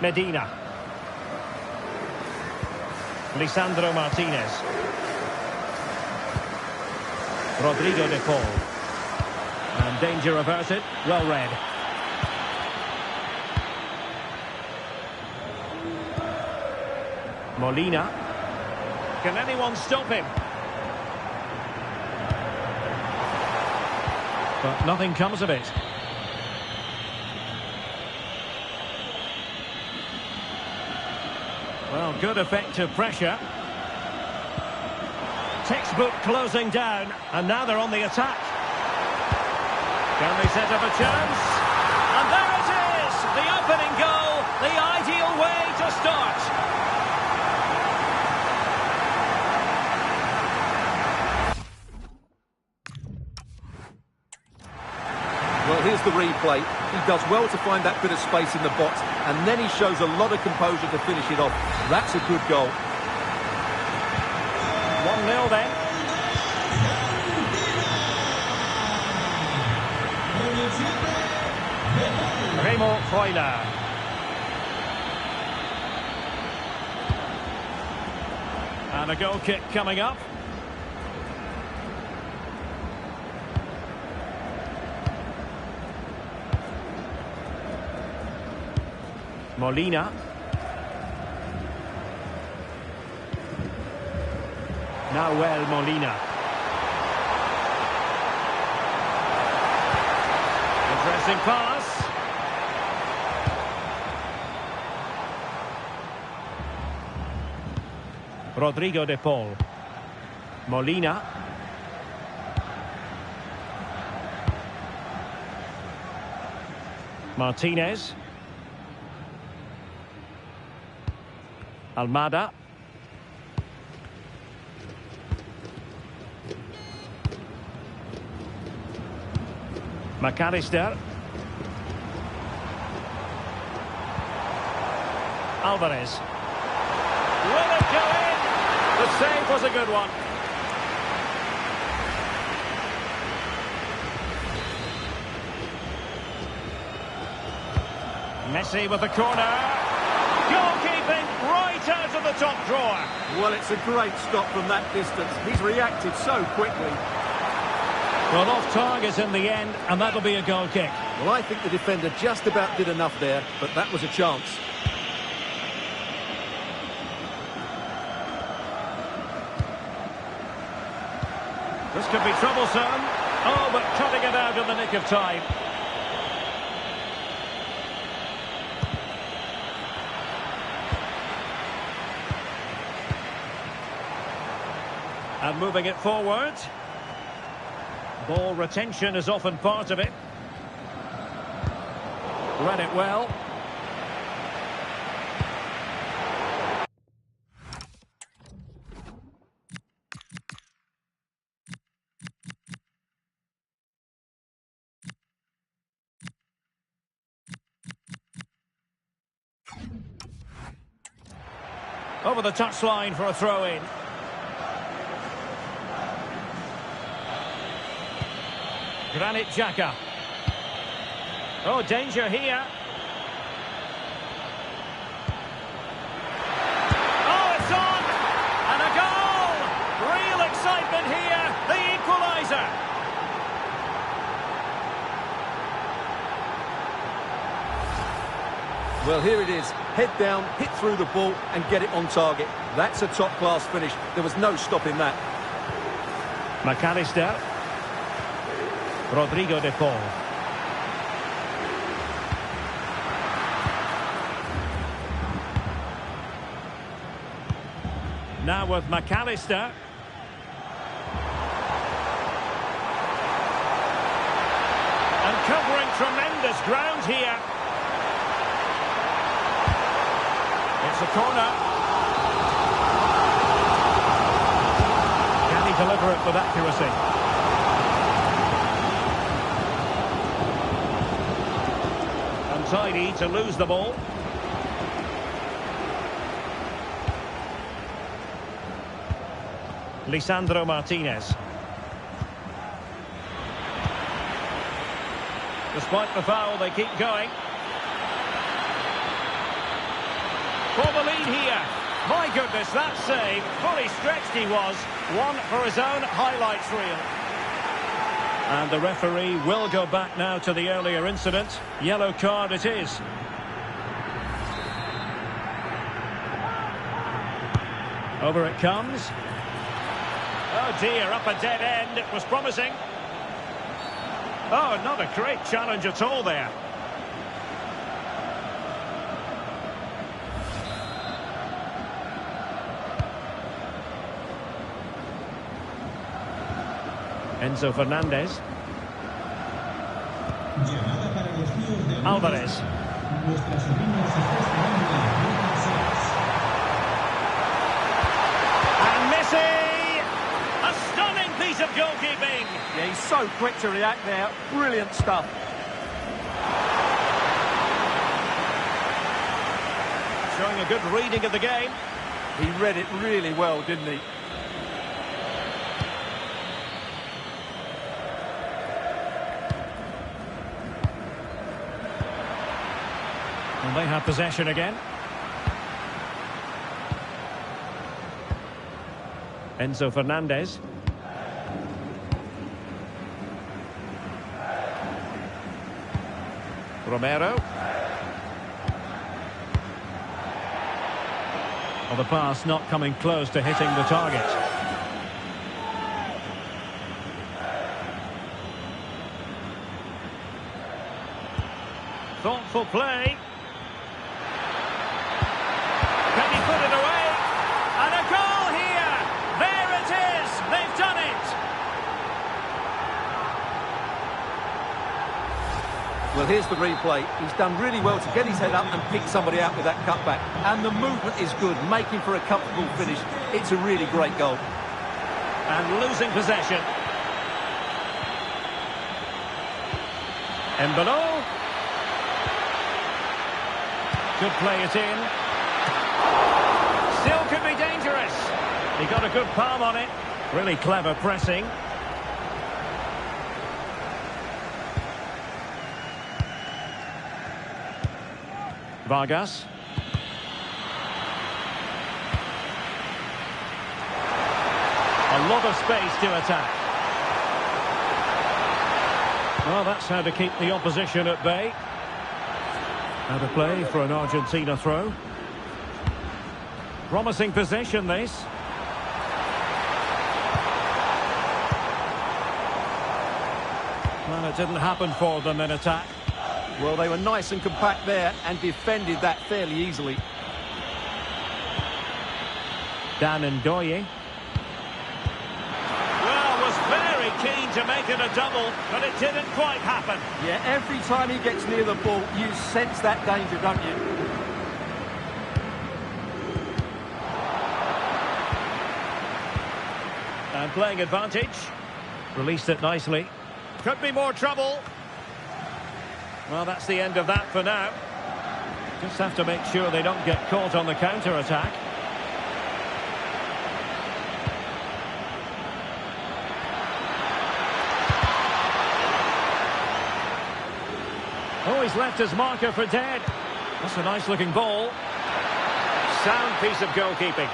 Medina. Lisandro Martinez. Rodrigo de Paul. And danger averted. Well read. Molina. Can anyone stop him? But nothing comes of it. Well, good effective pressure. Textbook closing down, and now they're on the attack. Can they set up a chance? And there it is! The opening goal, the ideal way to start. Well, here's the replay. He does well to find that bit of space in the box, and then he shows a lot of composure to finish it off. That's a good goal. 1-0 then. Remo Freuler. And a goal kick coming up. Molina. Nahuel Molina. Interesting pass. Rodrigo de Paul. Molina. Martinez. Almada. McAllister. Alvarez. Will it go in? The save was a good one. Messi with the corner. Goalkeeping right out of the top drawer. Well, it's a great stop from that distance. He's reacted so quickly. Well, off target in the end, and that'll be a goal kick. Well, I think the defender just about did enough there, but that was a chance. This could be troublesome. Oh, but cutting it out in the nick of time. And moving it forward. Ball retention is often part of it. Read it well. Over the touchline for a throw-in. Granit Xhaka. Oh, danger here. Oh, it's on! And a goal! Real excitement here. The equaliser. Well, here it is. Head down, hit through the ball and get it on target. That's a top-class finish. There was no stopping that. McAllister. Rodrigo de Paul. Now with McAllister. And covering tremendous ground here. It's a corner. Can he deliver it with accuracy? Untidy to lose the ball. Lisandro Martinez. Despite the foul, they keep going. For the lead here. My goodness, that save. Fully stretched he was. One for his own highlights reel. And the referee will go back now to the earlier incident. Yellow card it is. Over it comes. Oh dear, up a dead end. It was promising. Oh, not a great challenge at all there. Enzo Fernandez. Alvarez. And Messi! A stunning piece of goalkeeping. Yeah, he's so quick to react there. Brilliant stuff. Showing a good reading of the game. He read it really well, didn't he? And they have possession again. Enzo Fernandez. Romero. Well, the pass not coming close to hitting the target. Thoughtful play. Can he put it away? And a goal here! There it is! They've done it! Well, here's the replay. He's done really well to get his head up and pick somebody out with that cutback. And the movement is good, making for a comfortable finish. It's a really great goal. And losing possession. Embolo. Could play it in. Still could be dangerous. He got a good palm on it. Really clever pressing. Vargas. A lot of space to attack. Well, that's how to keep the opposition at bay. Out of play for an Argentina throw. Promising possession, this. Well, it didn't happen for them in attack. Well, they were nice and compact there and defended that fairly easily. Dan Ndoye. Well, was very keen to make it a double, but it didn't quite happen. Yeah, every time he gets near the ball, you sense that danger, don't you? And playing advantage. Released it nicely. Could be more trouble. Well, that's the end of that for now. Just have to make sure they don't get caught on the counter-attack. Oh, he's left his marker for dead. That's a nice-looking ball. Sound piece of goalkeeping.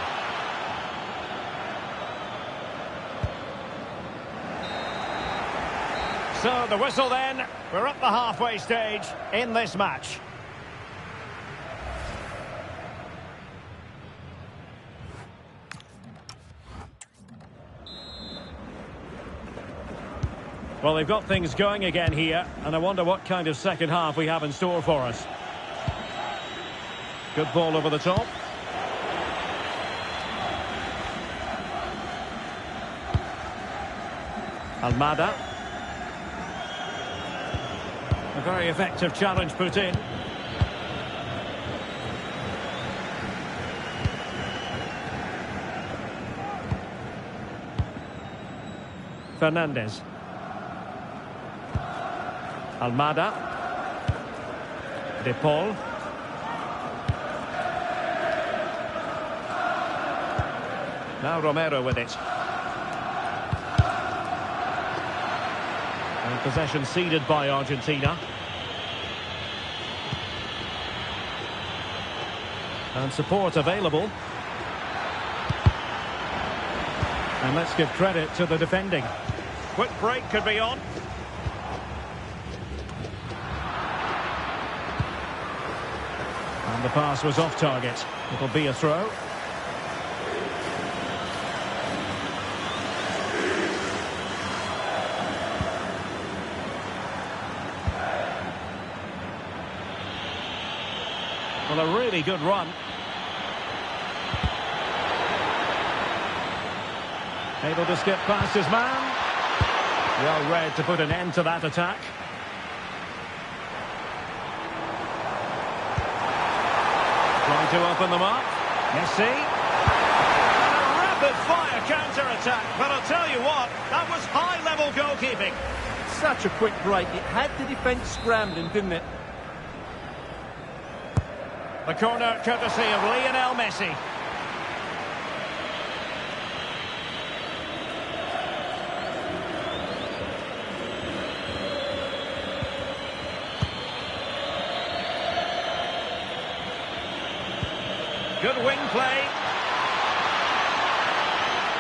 So, the whistle then. We're at the halfway stage in this match. Well, they've got things going again here, and I wonder what kind of second half we have in store for us. Good ball over the top. Almada. A very effective challenge put in. Fernandez. Almada. De Paul. Now Romero with it. And possession ceded by Argentina. And support available. And let's give credit to the defending. Quick break could be on. And the pass was off target. It'll be a throw. Well, a really good run. Able to skip past his man. Well read to put an end to that attack. Trying to open them up. Messi. And a rapid-fire counter-attack. But I'll tell you what, that was high-level goalkeeping. Such a quick break. It had the defence scrambling, didn't it? The corner courtesy of Lionel Messi. Good wing play.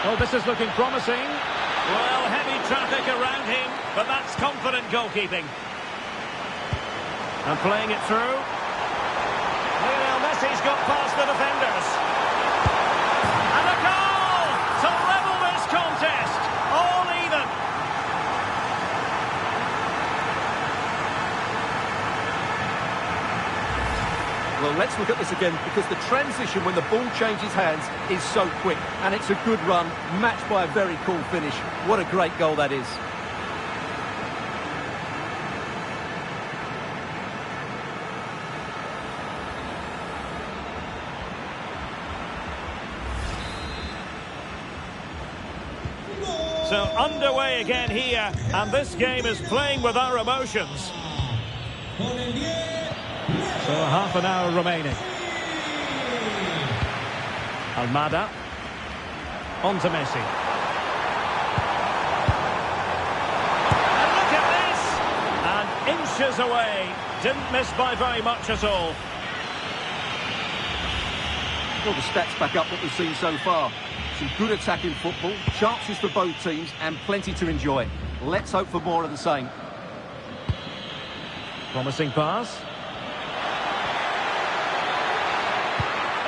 Oh, this is looking promising. Well, heavy traffic around him, but that's confident goalkeeping. And playing it through. Lionel Messi's got past the defenders. And a goal to level this contest. All even. Well, let's look at this again, because the transition when the ball changes hands is so quick. And it's a good run, matched by a very cool finish. What a great goal that is. So underway again here, and this game is playing with our emotions. So half an hour remaining. Almada. On to Messi. And look at this! And inches away. Didn't miss by very much at all. Well, the stats back up what we've seen so far. Some good attacking football, chances for both teams, and plenty to enjoy. Let's hope for more of the same. Promising pass.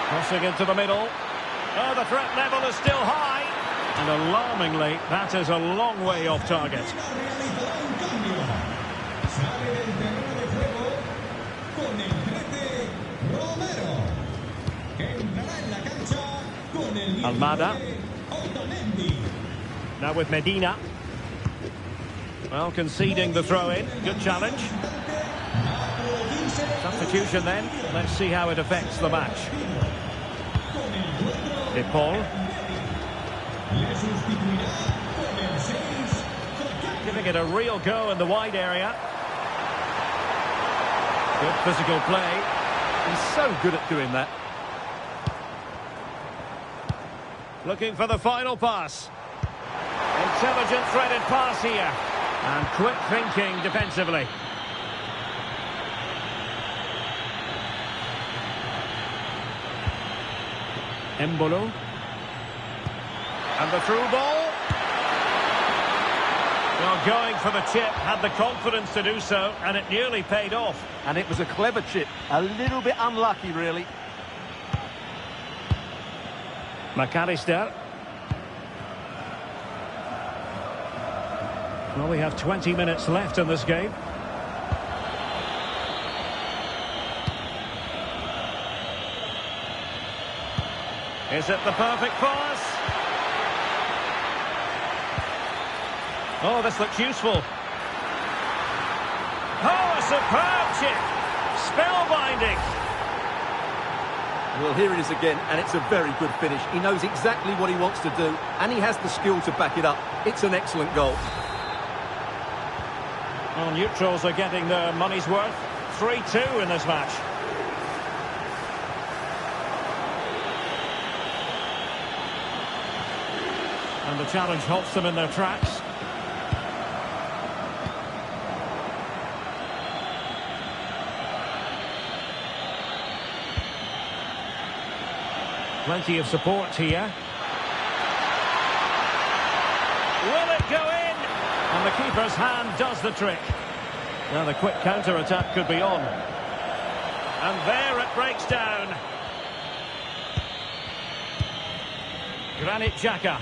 Crossing into the middle. Oh, the threat level is still high. And alarmingly, that is a long way off target. Almada. Now with Medina. Well, conceding the throw-in. Good challenge. Substitution then. Let's see how it affects the match. De Paul. Giving it a real go in the wide area. Good physical play. He's so good at doing that. Looking for the final pass. Intelligent threaded pass here. And quick thinking defensively. Embolo. And the through ball. Well, going for the chip, had the confidence to do so, and it nearly paid off. And it was a clever chip. A little bit unlucky, really. McAllister. Well, we have 20 minutes left in this game. Is it the perfect pass? Oh, this looks useful. Oh, a superb chip. Spellbinding. Well, here it is again, and it's a very good finish. He knows exactly what he wants to do, and he has the skill to back it up. It's an excellent goal. Well, neutrals are getting their money's worth. 3-2 in this match. And the challenge halts them in their tracks. Plenty of support here. Will it go in? And the keeper's hand does the trick. Now the quick counter-attack could be on. And there it breaks down. Granit Xhaka.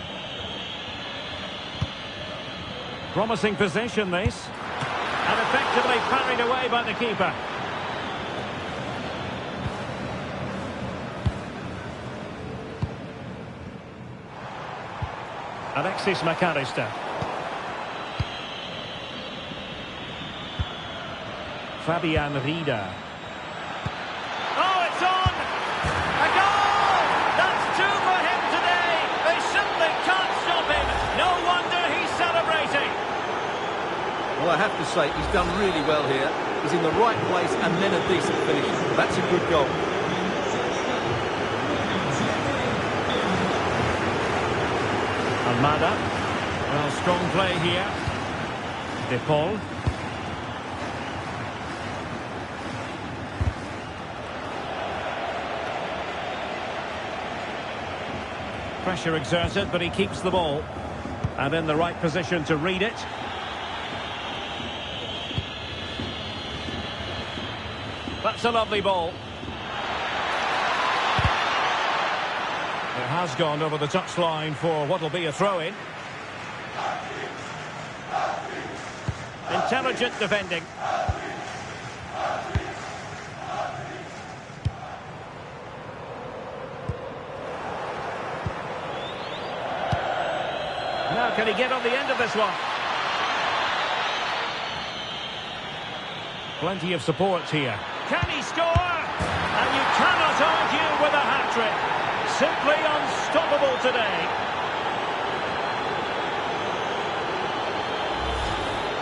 Promising position, this. And effectively parried away by the keeper. Alexis McAllister. Fabian Rieder. Oh, it's on! A goal! That's two for him today! They simply can't stop him! No wonder he's celebrating! Well, I have to say, he's done really well here. He's in the right place and then a decent finish. That's a good goal. Almada. Well, strong play here. De Paul. Pressure exerted, but he keeps the ball. And in the right position to read it. That's a lovely ball. It has gone over the touchline for what will be a throw-in. Intelligent defending. Now can he get on the end of this one? Plenty of support here. Can he score? And you cannot argue with a hat-trick. Simply unstoppable today.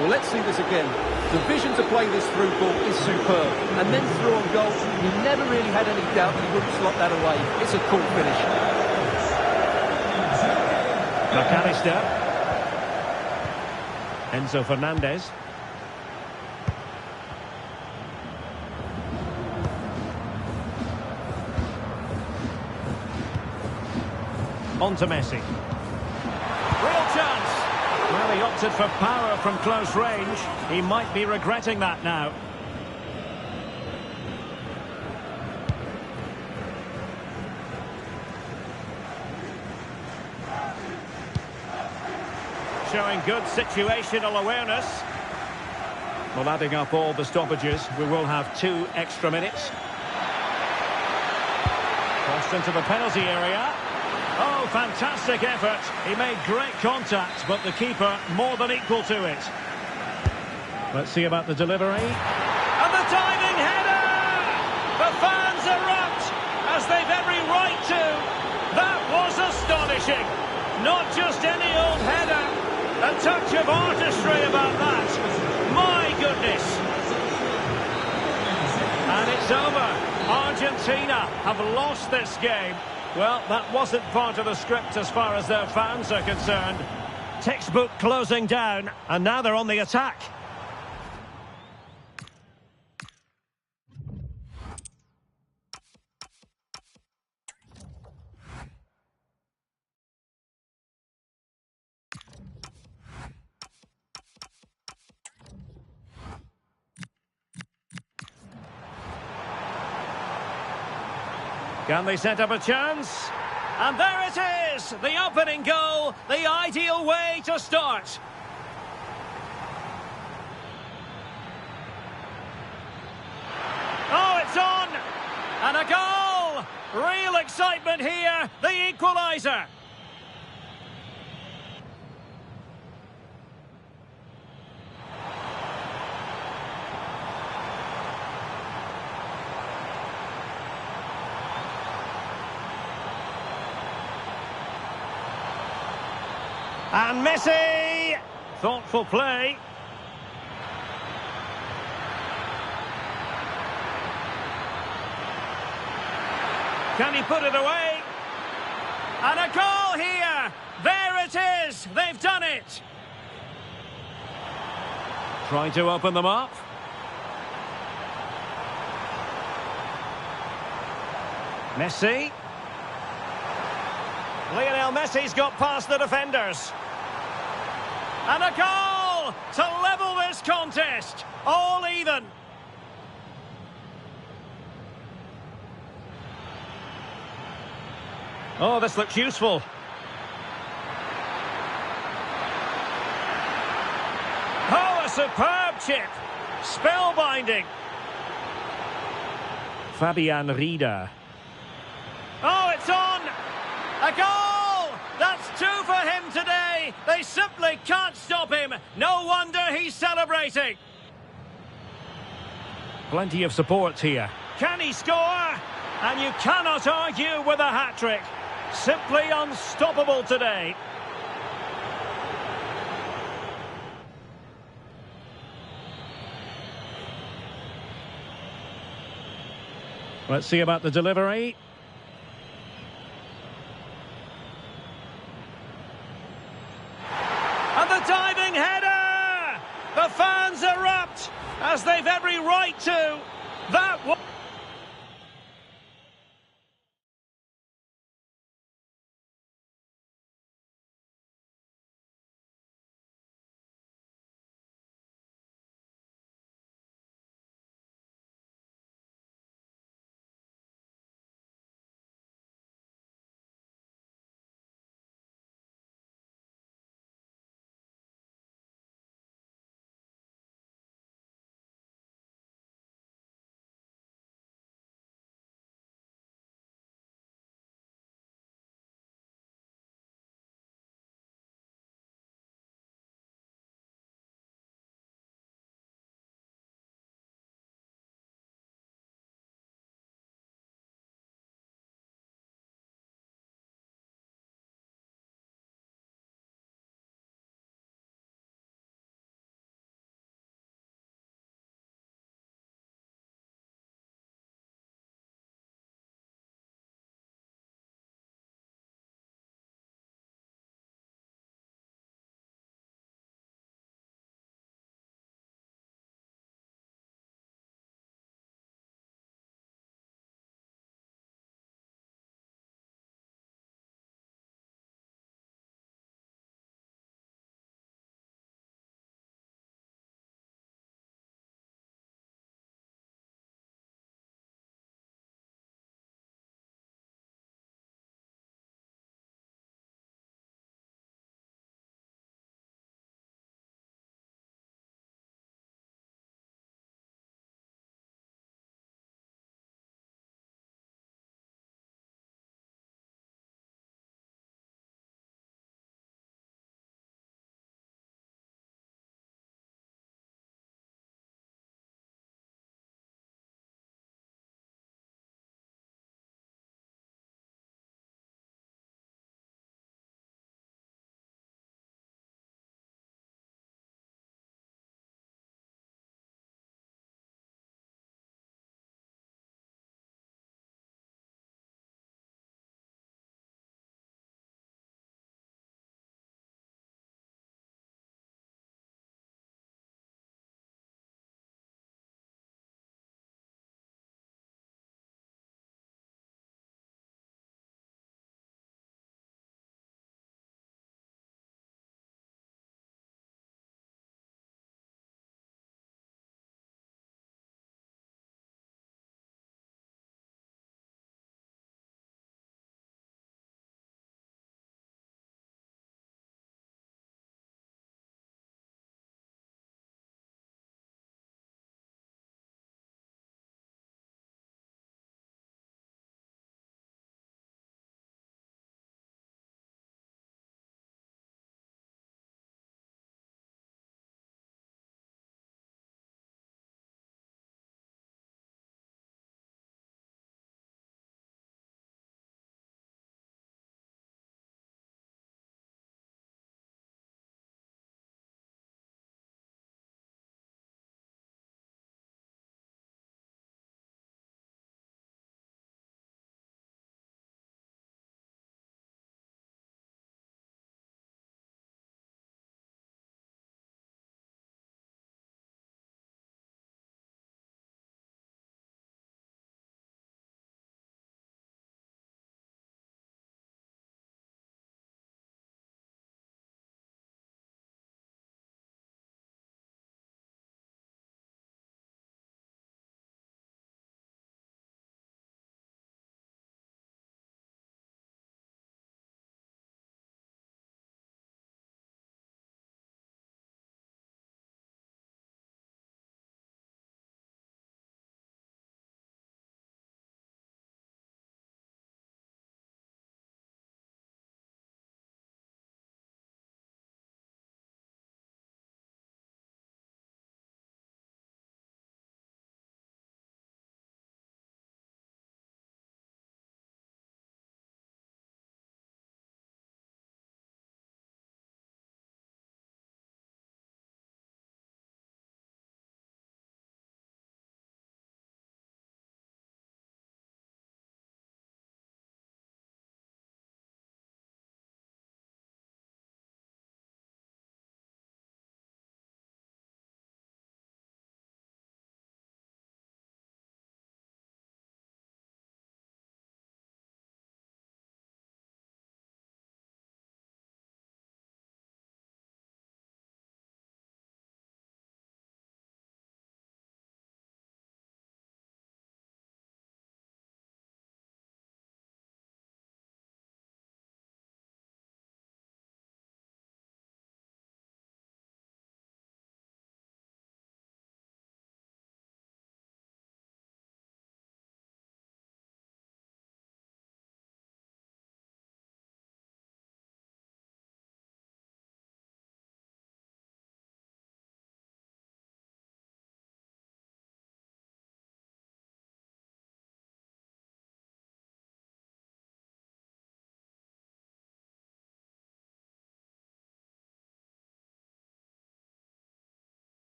Well, let's see this again. The vision to play this through ball is superb. And then through on goal, you never really had any doubt that he wouldn't slot that away. It's a cool finish. McAllister. Enzo Fernandez. On to Messi. Real chance. Well, he opted for power from close range. He might be regretting that now. Showing good situational awareness. Well, adding up all the stoppages, we will have 2 extra minutes. Crossed into the penalty area. Oh, fantastic effort. He made great contact, but the keeper more than equal to it. Let's see about the delivery. And the diving header! The fans erupt, as they've every right to. That was astonishing. Not just any old header. A touch of artistry about that. My goodness. And it's over. Argentina have lost this game. Well, that wasn't part of the script as far as their fans are concerned. Textbook closing down, and now they're on the attack. Can they set up a chance? And there it is! The opening goal, the ideal way to start. Oh, it's on! And a goal! Real excitement here, the equaliser. And Messi! Thoughtful play. Can he put it away? And a goal here! There it is! They've done it! Trying to open them up. Messi. Lionel Messi's got past the defenders. And a goal to level this contest. All even. Oh, this looks useful. Oh, a superb chip. Spellbinding. Fabian Rieder. Oh, it's on. A goal! That's 2 for him today. They simply can't stop him. No wonder he's celebrating. Plenty of support here. Can he score? And you cannot argue with a hat-trick. Simply unstoppable today. Let's see about the delivery. And the diving header! The fans erupt, as they've every right to. That was...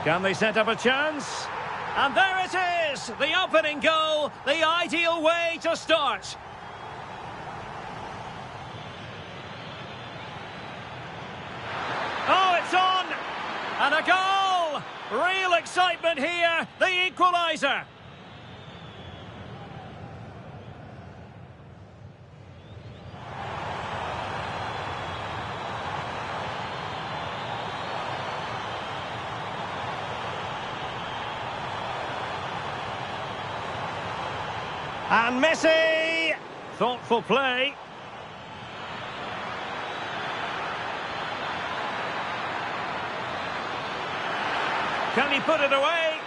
Can they set up a chance? And there it is! The opening goal, the ideal way to start. Oh, it's on! And a goal! Real excitement here, the equaliser. And Messi! Thoughtful play. Can he put it away?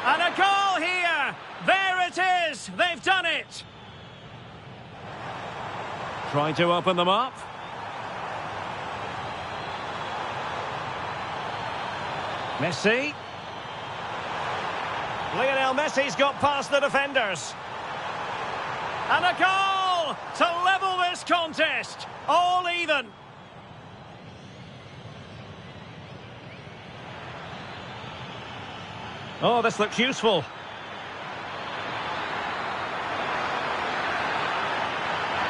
And a goal here! There it is! They've done it! Trying to open them up. Messi. Lionel Messi's got past the defenders. And a goal to level this contest. All even. Oh, this looks useful.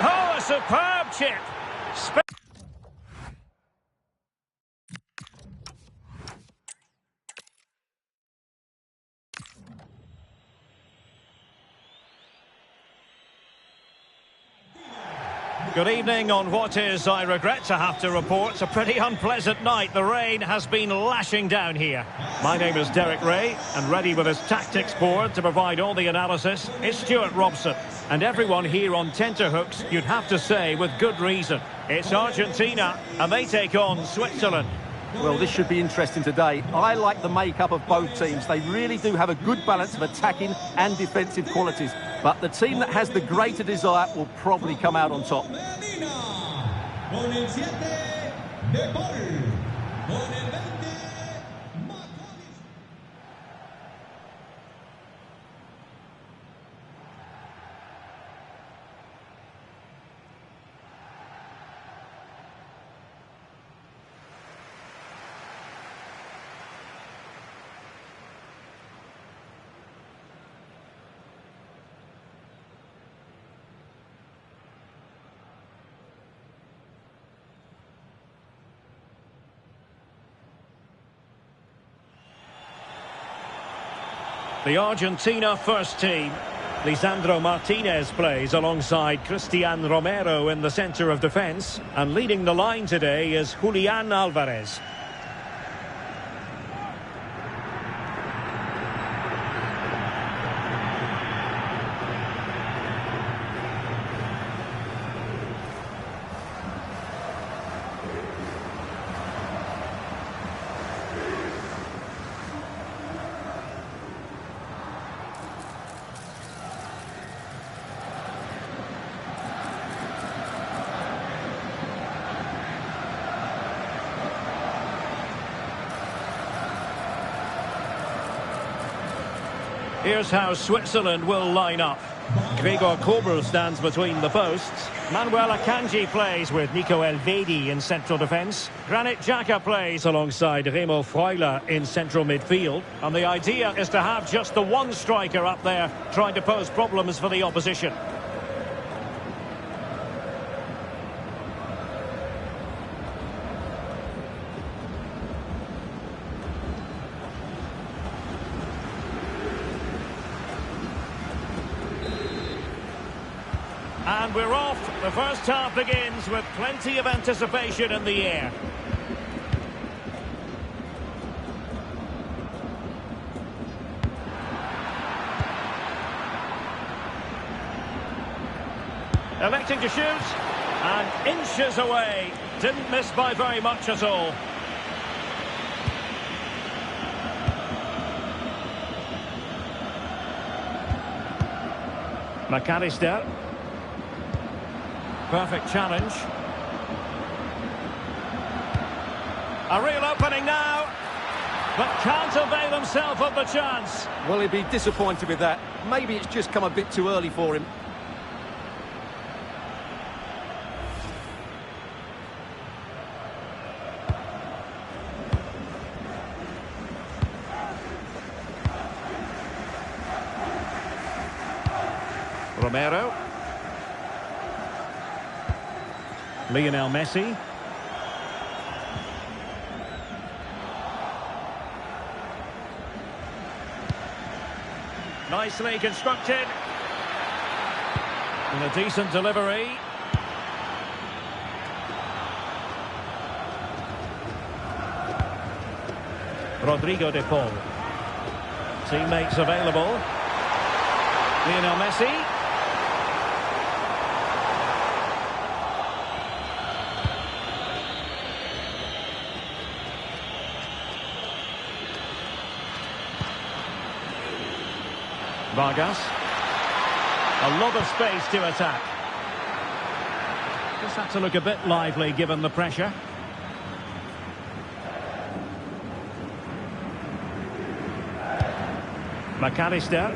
Oh, a superb chip. Good evening on what is, I regret to have to report, a pretty unpleasant night. The rain has been lashing down here. My name is Derek Ray, and ready with his tactics board to provide all the analysis is Stuart Robson. And everyone here on tenterhooks, you'd have to say with good reason. It's Argentina, and they take on Switzerland. Well, this should be interesting today. I like the makeup of both teams. They really do have a good balance of attacking and defensive qualities. But the team that has the greater desire will probably come out on top. The Argentina first team. Lisandro Martinez plays alongside Cristian Romero in the centre of defence. And leading the line today is Julian Alvarez. Here's how Switzerland will line up. Gregor Kobel stands between the posts. Manuel Akanji plays with Nico Elvedi in central defence. Granit Xhaka plays alongside Remo Freuler in central midfield. And the idea is to have just the one striker up there trying to pose problems for the opposition. And we're off. The first half begins with plenty of anticipation in the air. Electing to shoot. And inches away. Didn't miss by very much at all. McAllister. Perfect challenge. A real opening now, but can't avail himself of the chance. Well, he'd be disappointed with that. Maybe it's just come a bit too early for him. Romero. Lionel Messi. Nicely constructed. And a decent delivery. Rodrigo de Paul. Teammates available. Lionel Messi. Vargas. A lot of space to attack. Just had to look a bit lively given the pressure. McAllister.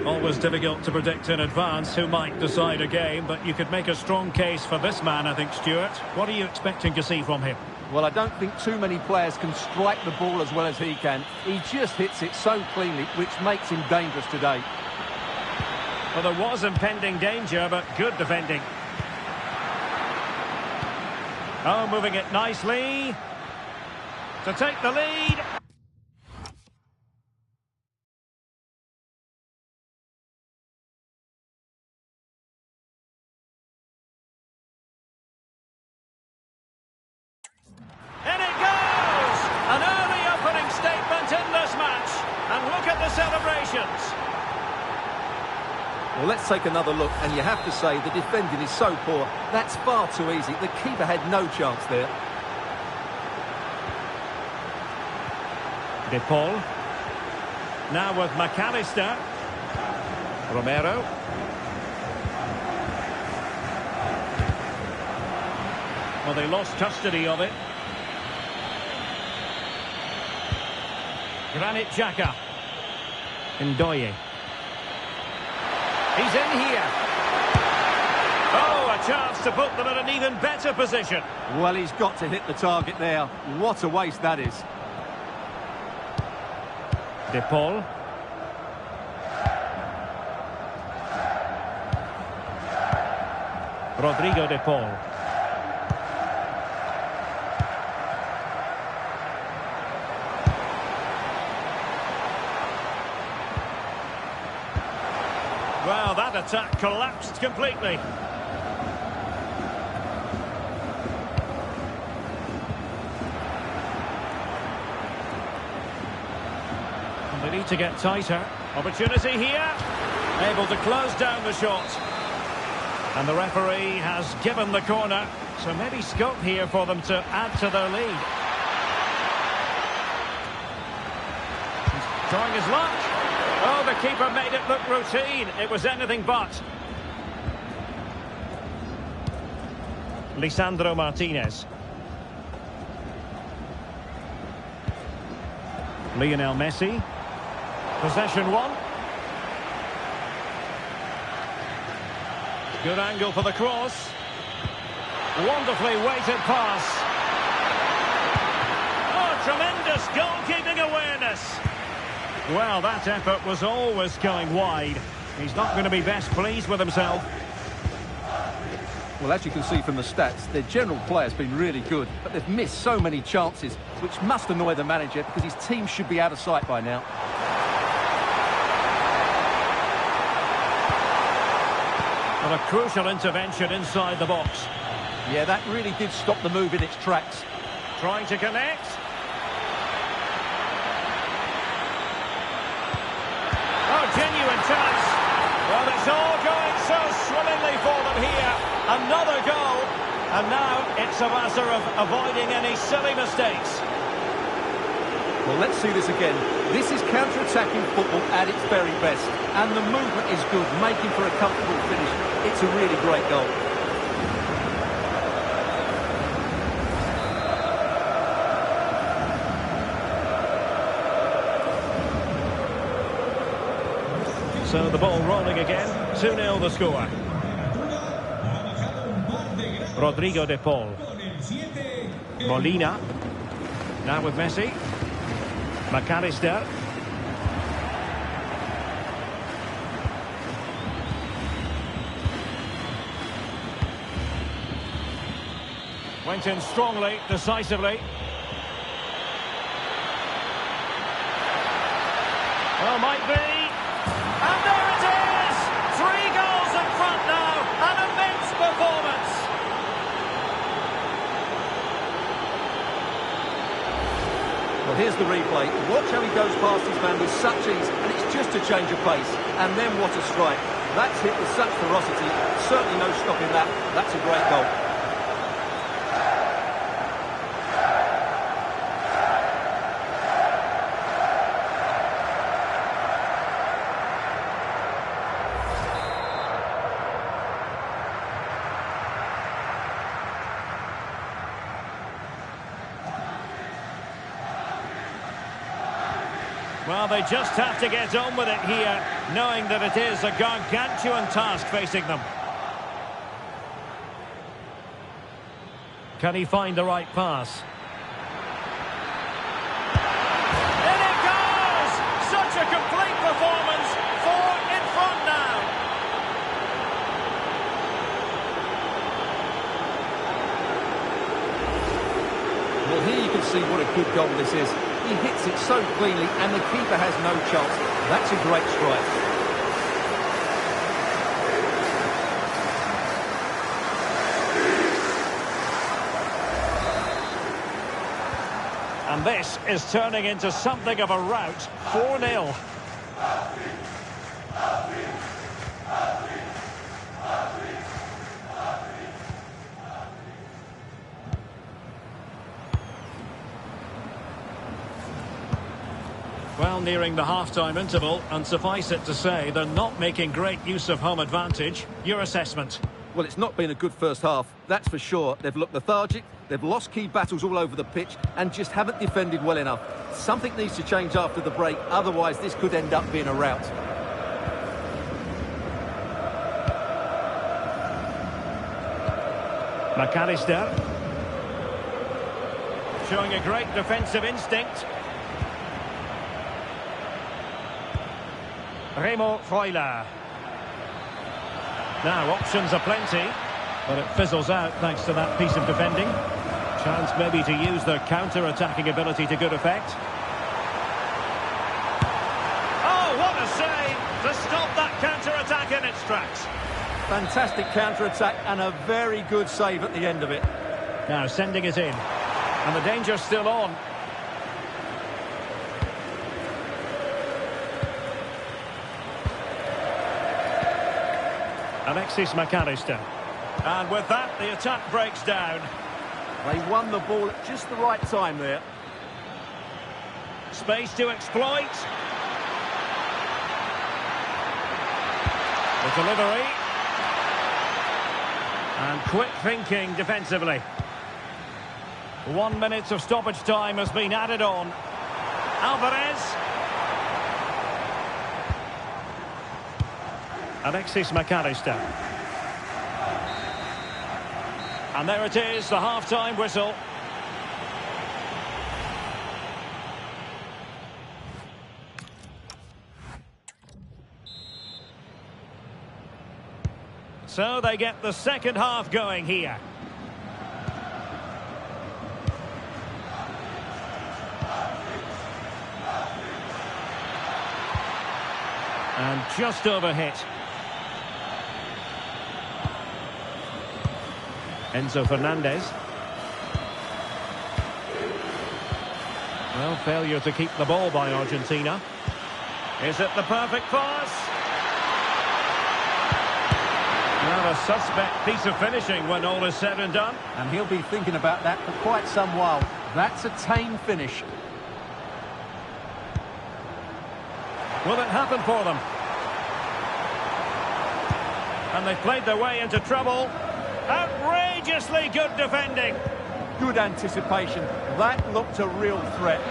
Always difficult to predict in advance who might decide a game, but you could make a strong case for this man, I think, Stuart. What are you expecting to see from him? Well, I don't think too many players can strike the ball as well as he can. He just hits it so cleanly, which makes him dangerous today. Well, there was impending danger, but good defending. Oh, moving it nicely to take the lead. In it goes! An early opening statement in this match. And look at the celebrations. Well, let's take another look, and you have to say the defending is so poor. That's far too easy. The keeper had no chance there. De Paul. Now with McAllister. Romero. Well, they lost custody of it. Granit Xhaka. Ndoye. He's in here. Oh, a chance to put them in an even better position. Well, he's got to hit the target there. What a waste that is. De Paul. Rodrigo de Paul. Well, that attack collapsed completely. And they need to get tighter. Opportunity here. Able to close down the shot. And the referee has given the corner. So maybe scope here for them to add to their lead. He's trying his luck. Oh, the keeper made it look routine. It was anything but. Lisandro Martinez. Lionel Messi. Possession one. Good angle for the cross. Wonderfully weighted pass. Oh, tremendous goalkeeping awareness. Well, that effort was always going wide. He's not going to be best pleased with himself. Well, as you can see from the stats, their general play has been really good, but they've missed so many chances, which must annoy the manager because his team should be out of sight by now. Well, a crucial intervention inside the box. Yeah, that really did stop the move in its tracks. Trying to connect. Oh, genuine chance. Well, it's all going so swimmingly for them here. Another goal. And now it's a matter of avoiding any silly mistakes. Well, let's see this again. This is counter-attacking football at its very best. And the movement is good, making for a comfortable finish. It's a really great goal. So the ball rolling again. 2-0 the score. Rodrigo de Paul. Molina. Now with Messi. McAllister. Went in strongly, decisively. Well, might be. And there it is! 3 goals in front now. An immense performance. Well, here's the replay. Watch how he goes past his man with such ease, and it's just a change of pace. And then what a strike. That's hit with such ferocity. Certainly no stopping that. That's a great goal. Well, they just have to get on with it here, knowing that it is a gargantuan task facing them. Can he find the right pass? In it goes! Such a complete performance. 4 in front now. Well, here you can see what a good goal this is. He hits it so cleanly, and the keeper has no chance. That's a great strike. And this is turning into something of a rout. 4-0. Well, nearing the half-time interval, and suffice it to say, they're not making great use of home advantage. Your assessment? Well, it's not been a good first half, that's for sure. They've looked lethargic, they've lost key battles all over the pitch, and just haven't defended well enough. Something needs to change after the break, otherwise this could end up being a rout. McAllister. Showing a great defensive instinct. Remo Freuler. Now, options are plenty, but it fizzles out thanks to that piece of defending. Chance maybe to use their counter-attacking ability to good effect. Oh, what a save to stop that counter-attack in its tracks. Fantastic counter-attack and a very good save at the end of it. Now, sending it in. And the danger's still on. Alexis McAllister. And with that, the attack breaks down. They won the ball at just the right time there. Space to exploit. The delivery. And quick thinking defensively. 1 minute of stoppage time has been added on. Alvarez. Alexis McAllister. And there it is, the half-time whistle. So they get the second half going here. And just overhit. Enzo Fernandez. Well, failure to keep the ball by Argentina. Is it the perfect pass? Well, a suspect piece of finishing when all is said and done. And he'll be thinking about that for quite some while. That's a tame finish. Will it happen for them? And they've played their way into trouble. Outrageously good defending. Good anticipation. That looked a real threat.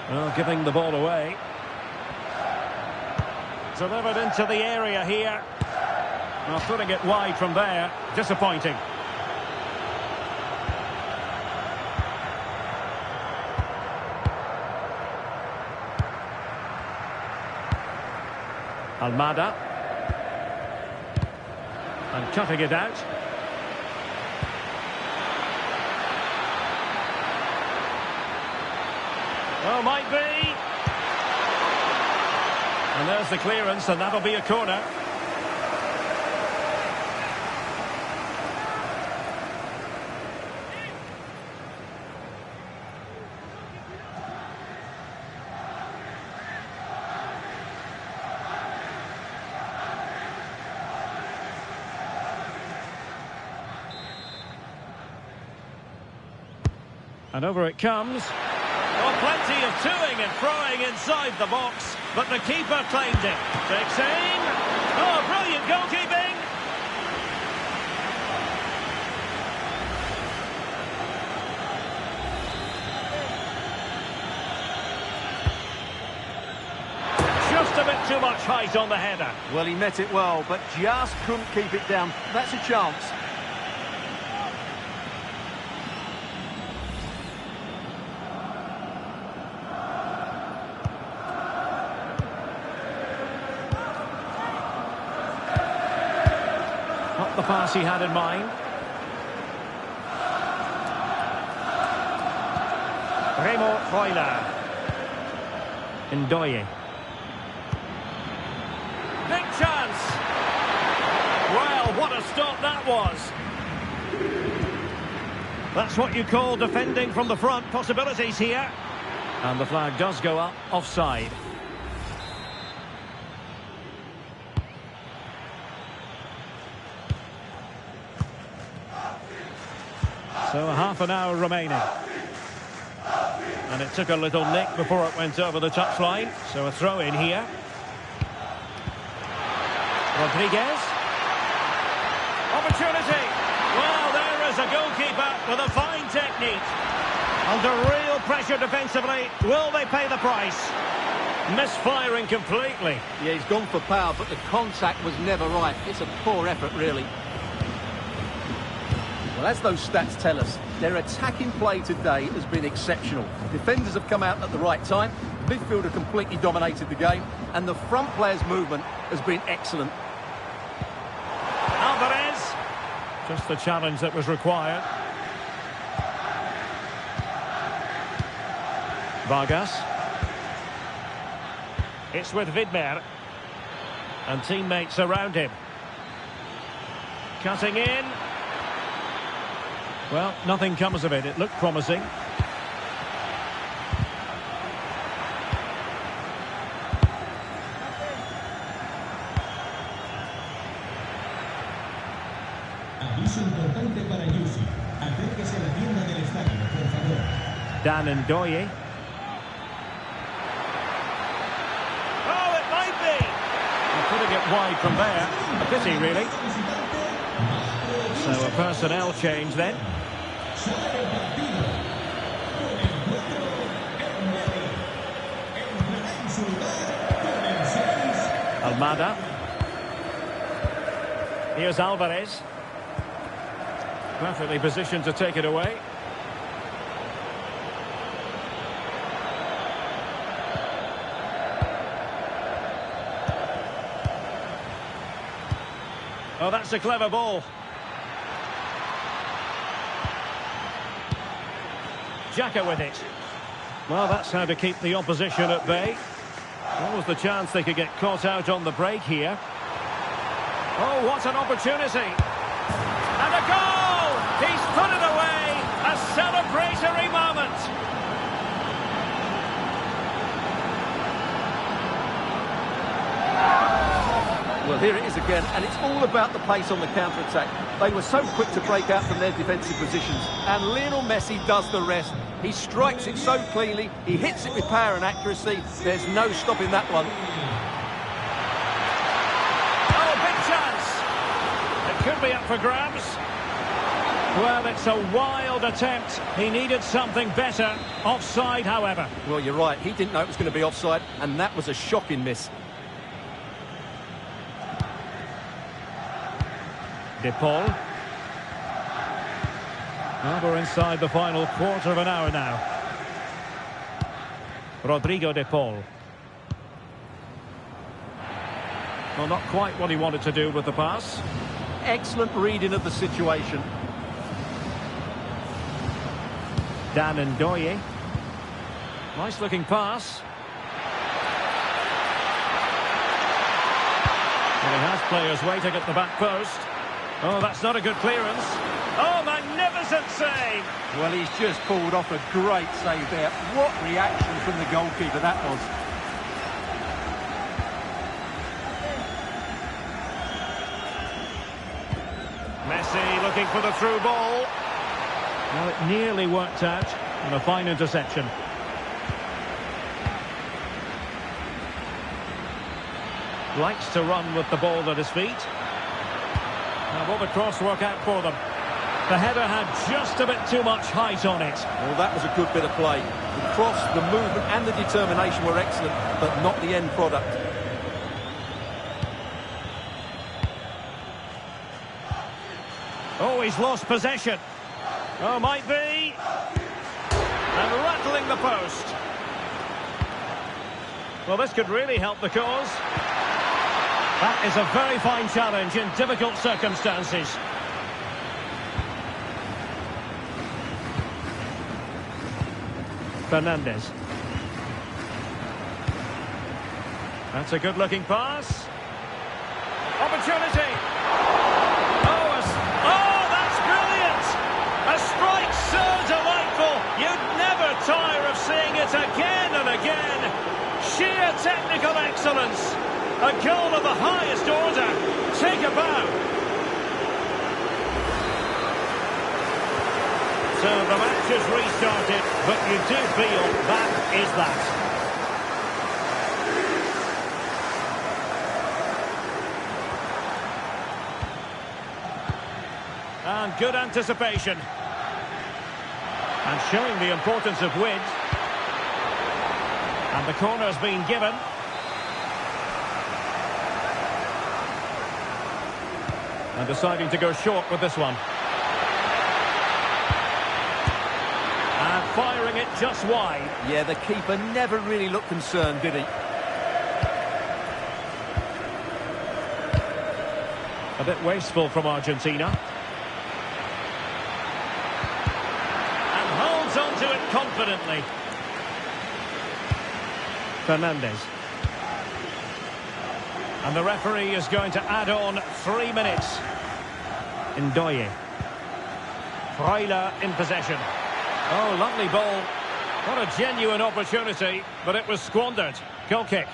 Well, giving the ball away. Delivered into the area here. Well, putting it wide from there. Disappointing. Almada. And cutting it out. Oh, might be. And there's the clearance, and that'll be a corner. And over it comes. Oh, plenty of toing and throwing inside the box, but the keeper claimed it. Takes aim. Oh, brilliant goalkeeping. Just a bit too much height on the header. Well, he met it well, but just couldn't keep it down. That's a chance. Not the pass he had in mind. Remo Freuler. Ndoye. Big chance! Well, what a stop that was! That's what you call defending from the front. Possibilities here. And the flag does go up, offside. So half an hour remaining. And it took a little nick before it went over the touchline. So a throw in here. Rodriguez. Opportunity. Well, there is a goalkeeper with a fine technique. Under real pressure defensively. Will they pay the price? Misfiring completely. Yeah, he's gone for power, but the contact was never right. It's a poor effort, really. Well, as those stats tell us, their attacking play today has been exceptional. Defenders have come out at the right time, midfield have completely dominated the game, and the front players' movement has been excellent. Alvarez. Just the challenge that was required. Vargas. It's with Widmer. And teammates around him. Cutting in. Well, nothing comes of it. It looked promising. Aviso importante para Yusi. Acérquese a la tienda del estadio, por favor. Dan Ndoye. Oh, it might be. Putting it wide from there. A pity, really. So a personnel change then. Almada. Here's Alvarez. Perfectly positioned to take it away. Oh, that's a clever ball. Xhaka with it. Well, that's how to keep the opposition at bay. What was the chance they could get caught out on the break here? Oh, what an opportunity. And a goal! He's put it away! A celebratory moment! Well, here it is again, and it's all about the pace on the counter-attack. They were so quick to break out from their defensive positions, and Lionel Messi does the rest. He strikes it so cleanly, he hits it with power and accuracy. There's no stopping that one. Oh, big chance! It could be up for grabs. Well, it's a wild attempt. He needed something better. Offside, however. Well, you're right. He didn't know it was going to be offside, and that was a shocking miss. De Paul. Well, we're inside the final quarter of an hour now. Rodrigo De Paul. Well, not quite what he wanted to do with the pass. Excellent reading of the situation. Dan Ndoye. Nice looking pass. Well, he has players waiting at the back post. Oh, that's not a good clearance. Oh, magnificent save! Well, he's just pulled off a great save there. What reaction from the goalkeeper that was. Messi looking for the through ball. Well, it nearly worked out, and a fine interception. Likes to run with the ball at his feet. Now, will the cross work out for them? The header had just a bit too much height on it. Well, that was a good bit of play. The cross, the movement and the determination were excellent, but not the end product. Oh, he's lost possession. Oh, might be. And rattling the post. Well, this could really help the cause. That is a very fine challenge in difficult circumstances. Fernandez. That's a good-looking pass. Opportunity. Oh, that's brilliant! A strike so delightful, you'd never tire of seeing it again and again. Sheer technical excellence. A goal of the highest order. Take a bow. So the match has restarted, but you do feel that is that. And good anticipation. And showing the importance of width. And the corner's been given. And deciding to go short with this one. And firing it just wide. Yeah, the keeper never really looked concerned, did he? A bit wasteful from Argentina. And holds on to it confidently. Fernandez. And the referee is going to add on 3 minutes. Ndoye. Freuler in possession. Oh, lovely ball. What a genuine opportunity, but it was squandered. Goal kick.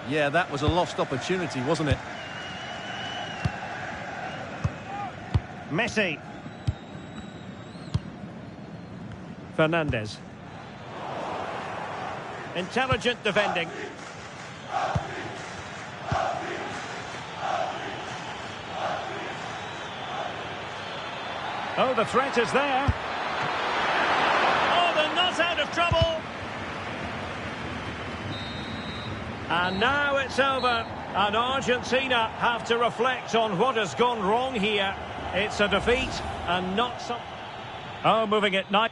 Yeah, that was a lost opportunity, wasn't it? Messi. Fernandez. Intelligent defending. Oh, the threat is there. Oh, they're not out of trouble. And now it's over. And Argentina have to reflect on what has gone wrong here. It's a defeat and not some... Oh, moving it nice.